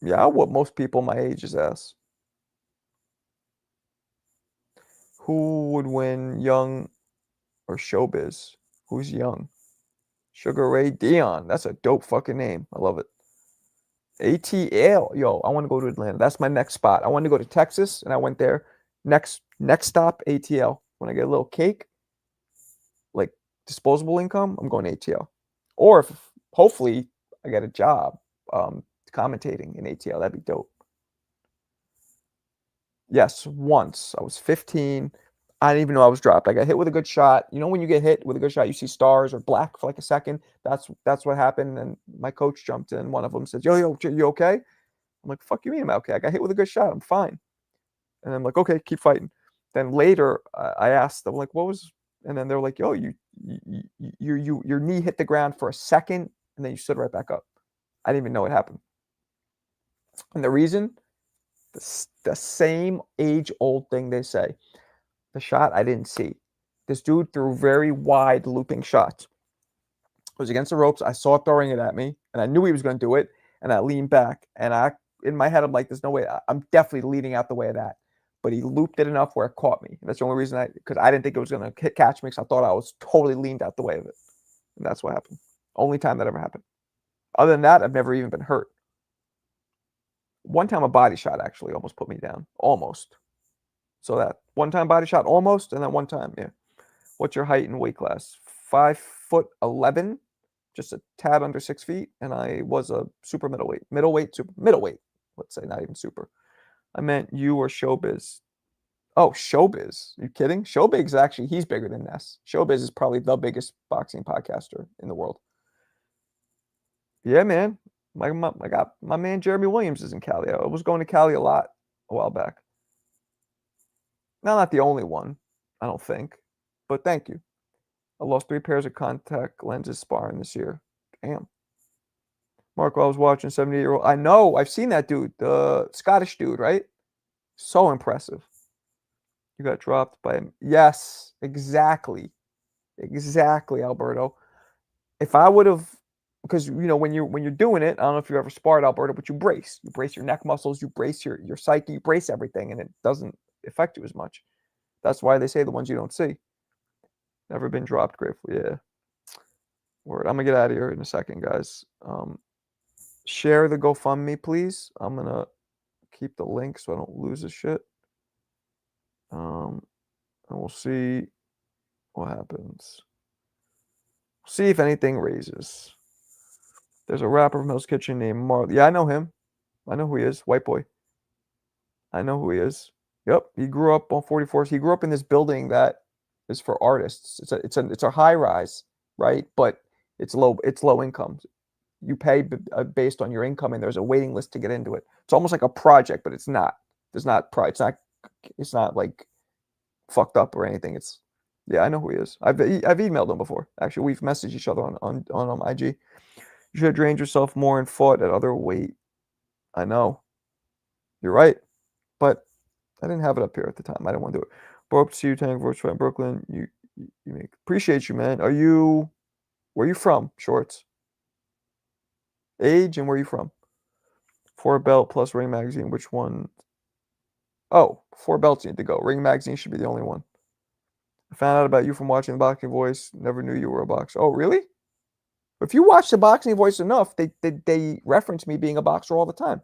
Yeah, I'll whoop most people my age's ass. Who would win, Young or Showbiz? Who's Young? Sugar Ray Dion. That's a dope fucking name. I love it. ATL, yo, I want to go to Atlanta. That's my next spot. I want to go to Texas, and I went there. Next stop, ATL. When I get a little cake, like disposable income, I'm going to ATL. Or if hopefully I get a job commentating in ATL, that'd be dope. Yes, once I was 15. I didn't even know I was dropped. I got hit with a good shot. You know, when you get hit with a good shot, you see stars or black for like a second. That's what happened. And my coach jumped in. One of them says, "Yo, you okay?" I'm like, "Fuck you mean I'm okay? I got hit with a good shot. I'm fine." And I'm like, "Okay, keep fighting." Then later, I asked them like, "What was?" And then they're like, "Yo, your knee hit the ground for a second, and then you stood right back up." I didn't even know what happened. And the reason, the same age-old thing they say. The shot I didn't see. This dude threw very wide looping shots. It was against the ropes. I saw it throwing it at me, and I knew he was going to do it. And I leaned back, and in my head, I'm like, "There's no way. I'm definitely leading out the way of that." But he looped it enough where it caught me. And that's the only reason because I didn't think it was going to catch me, because I thought I was totally leaned out the way of it. And that's what happened. Only time that ever happened. Other than that, I've never even been hurt. One time a body shot actually almost put me down. Almost. So that one-time body shot almost, and then one time, yeah. What's your height and weight class? 5'11", just a tad under 6 feet, and I was a super middleweight. Middleweight, let's say, not even super. I meant you or Showbiz. Oh, Showbiz. You kidding? Showbiz actually, he's bigger than Ness. Showbiz is probably the biggest boxing podcaster in the world. Yeah, man. I got my man Jeremy Williams is in Cali. I was going to Cali a lot a while back. Now, not the only one, I don't think, but thank you. I lost 3 pairs of contact lenses sparring this year. Damn. Marco, I was watching 78-year-old. I know, I've seen that dude, the Scottish dude, right? So impressive. You got dropped by him. Yes, exactly. Exactly, Alberto. If I would have, because you know when you're doing it, I don't know if you ever sparred, Alberto, but you brace. You brace your neck muscles, you brace your psyche, you brace everything, and it doesn't affect you as much. That's why they say the ones you don't see. Never been dropped, gratefully. Yeah. Word. I'm gonna get out of here in a second, guys. Share the GoFundMe, please. I'm gonna keep the link so I don't lose the shit. And we'll see what happens. See if anything raises. There's a rapper from Hell's Kitchen named Marley. Yeah, I know him. I know who he is. White boy. I know who he is. Yep, he grew up on 44th. He grew up in this building that is for artists. It's a high rise, right? But it's low income. You pay based on your income, and there's a waiting list to get into it. It's almost like a project, but it's not. It's not like fucked up or anything. Yeah, I know who he is. I've emailed him before. Actually, we've messaged each other on IG. You should have drained yourself more and fought at other weight. I know. You're right, but I didn't have it up here at the time. I didn't want to do it. Broke to see you, Tank Voice in Brooklyn. You appreciate you, man. Where are you from? Shorts. Age and where are you from? 4 belt plus Ring Magazine. Which one? Oh, 4 belts need to go. Ring Magazine should be the only one. I found out about you from watching the Boxing Voice. Never knew you were a boxer. Oh, really? If you watch the Boxing Voice enough, they reference me being a boxer all the time.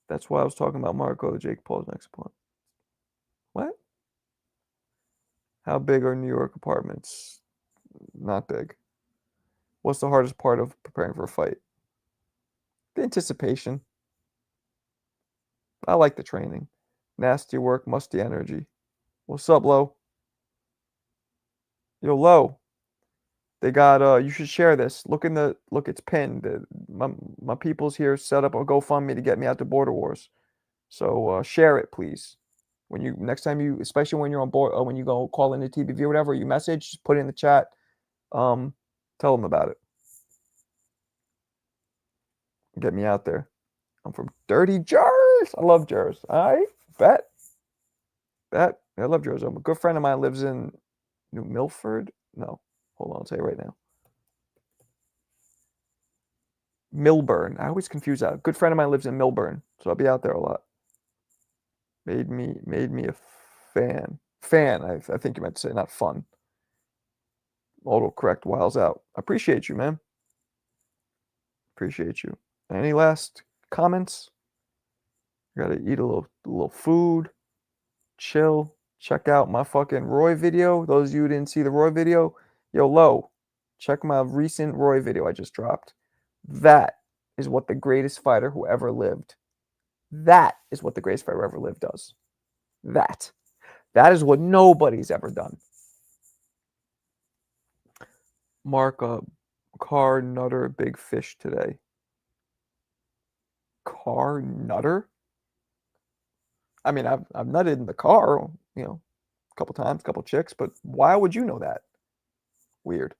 That's why I was talking about Marco, Jake Paul's next opponent. What? How big are New York apartments? Not big. What's the hardest part of preparing for a fight? The anticipation. I like the training. Nasty work, musty energy. What's up, Lo? Yo, Lo. They got you should share this. Look, it's pinned. My people's here set up a GoFundMe to get me out to Border Wars. So share it, please. Next time especially when you're on board, when you go call into TBV or whatever, you message, just put it in the chat. Tell them about it. Get me out there. I'm from Dirty Jars. I love Jars. I bet. I love Jars. A good friend of mine lives in New Milford. No, hold on. I'll tell you right now. Milburn. I always confuse that. A good friend of mine lives in Milburn, so I'll be out there a lot. Made me a fan. I think you meant to say, not fun. Autocorrect whiles out. I appreciate you, man. Appreciate you. Any last comments? Gotta eat a little food, chill, check out my fucking Roy video. Those of you who didn't see the Roy video, yo, Lo, check my recent Roy video I just dropped. That is what the greatest fighter who ever lived. That is what the greatest fighter who ever lived does. That is what nobody's ever done. Mark car nutter big fish today. Car nutter? I mean, I've nutted in the car, you know, a couple times, a couple chicks, but why would you know that? Weird.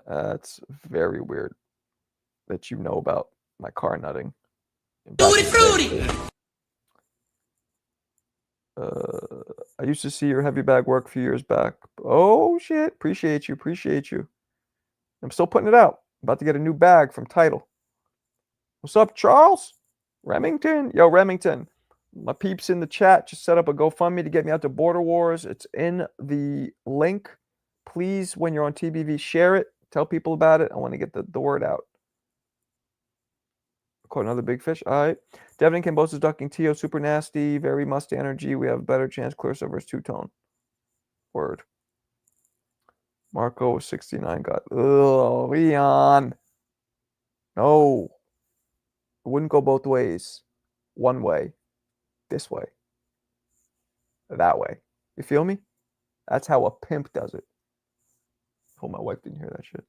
That's very weird that you know about my car nutting. Tutti frutti! I used to see your heavy bag work a few years back. Oh shit! Appreciate you. I'm still putting it out. About to get a new bag from Tidal. What's up, Charles? Remington? Yo, Remington. My peeps in the chat just set up a GoFundMe to get me out to Border Wars. It's in the link. Please, when you're on TBV, share it. Tell people about it. I want to get the word out. Caught another big fish. All right. Devin Cambosa's ducking Tio. Super nasty. Very musty energy. We have a better chance. Clarissa versus two-tone. Word. Marco was 69. God. Ugh, Leon. No. It wouldn't go both ways. One way. This way. That way. You feel me? That's how a pimp does it. Hope my wife didn't hear that shit.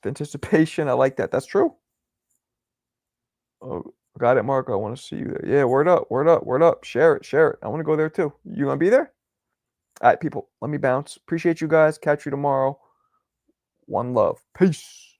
Anticipation. I like that. That's true. Oh, got it, Marco. I want to see you there. Yeah, word up. Share it. I want to go there too. You gonna be there? All right, people. Let me bounce. Appreciate you guys. Catch you tomorrow. One love. Peace.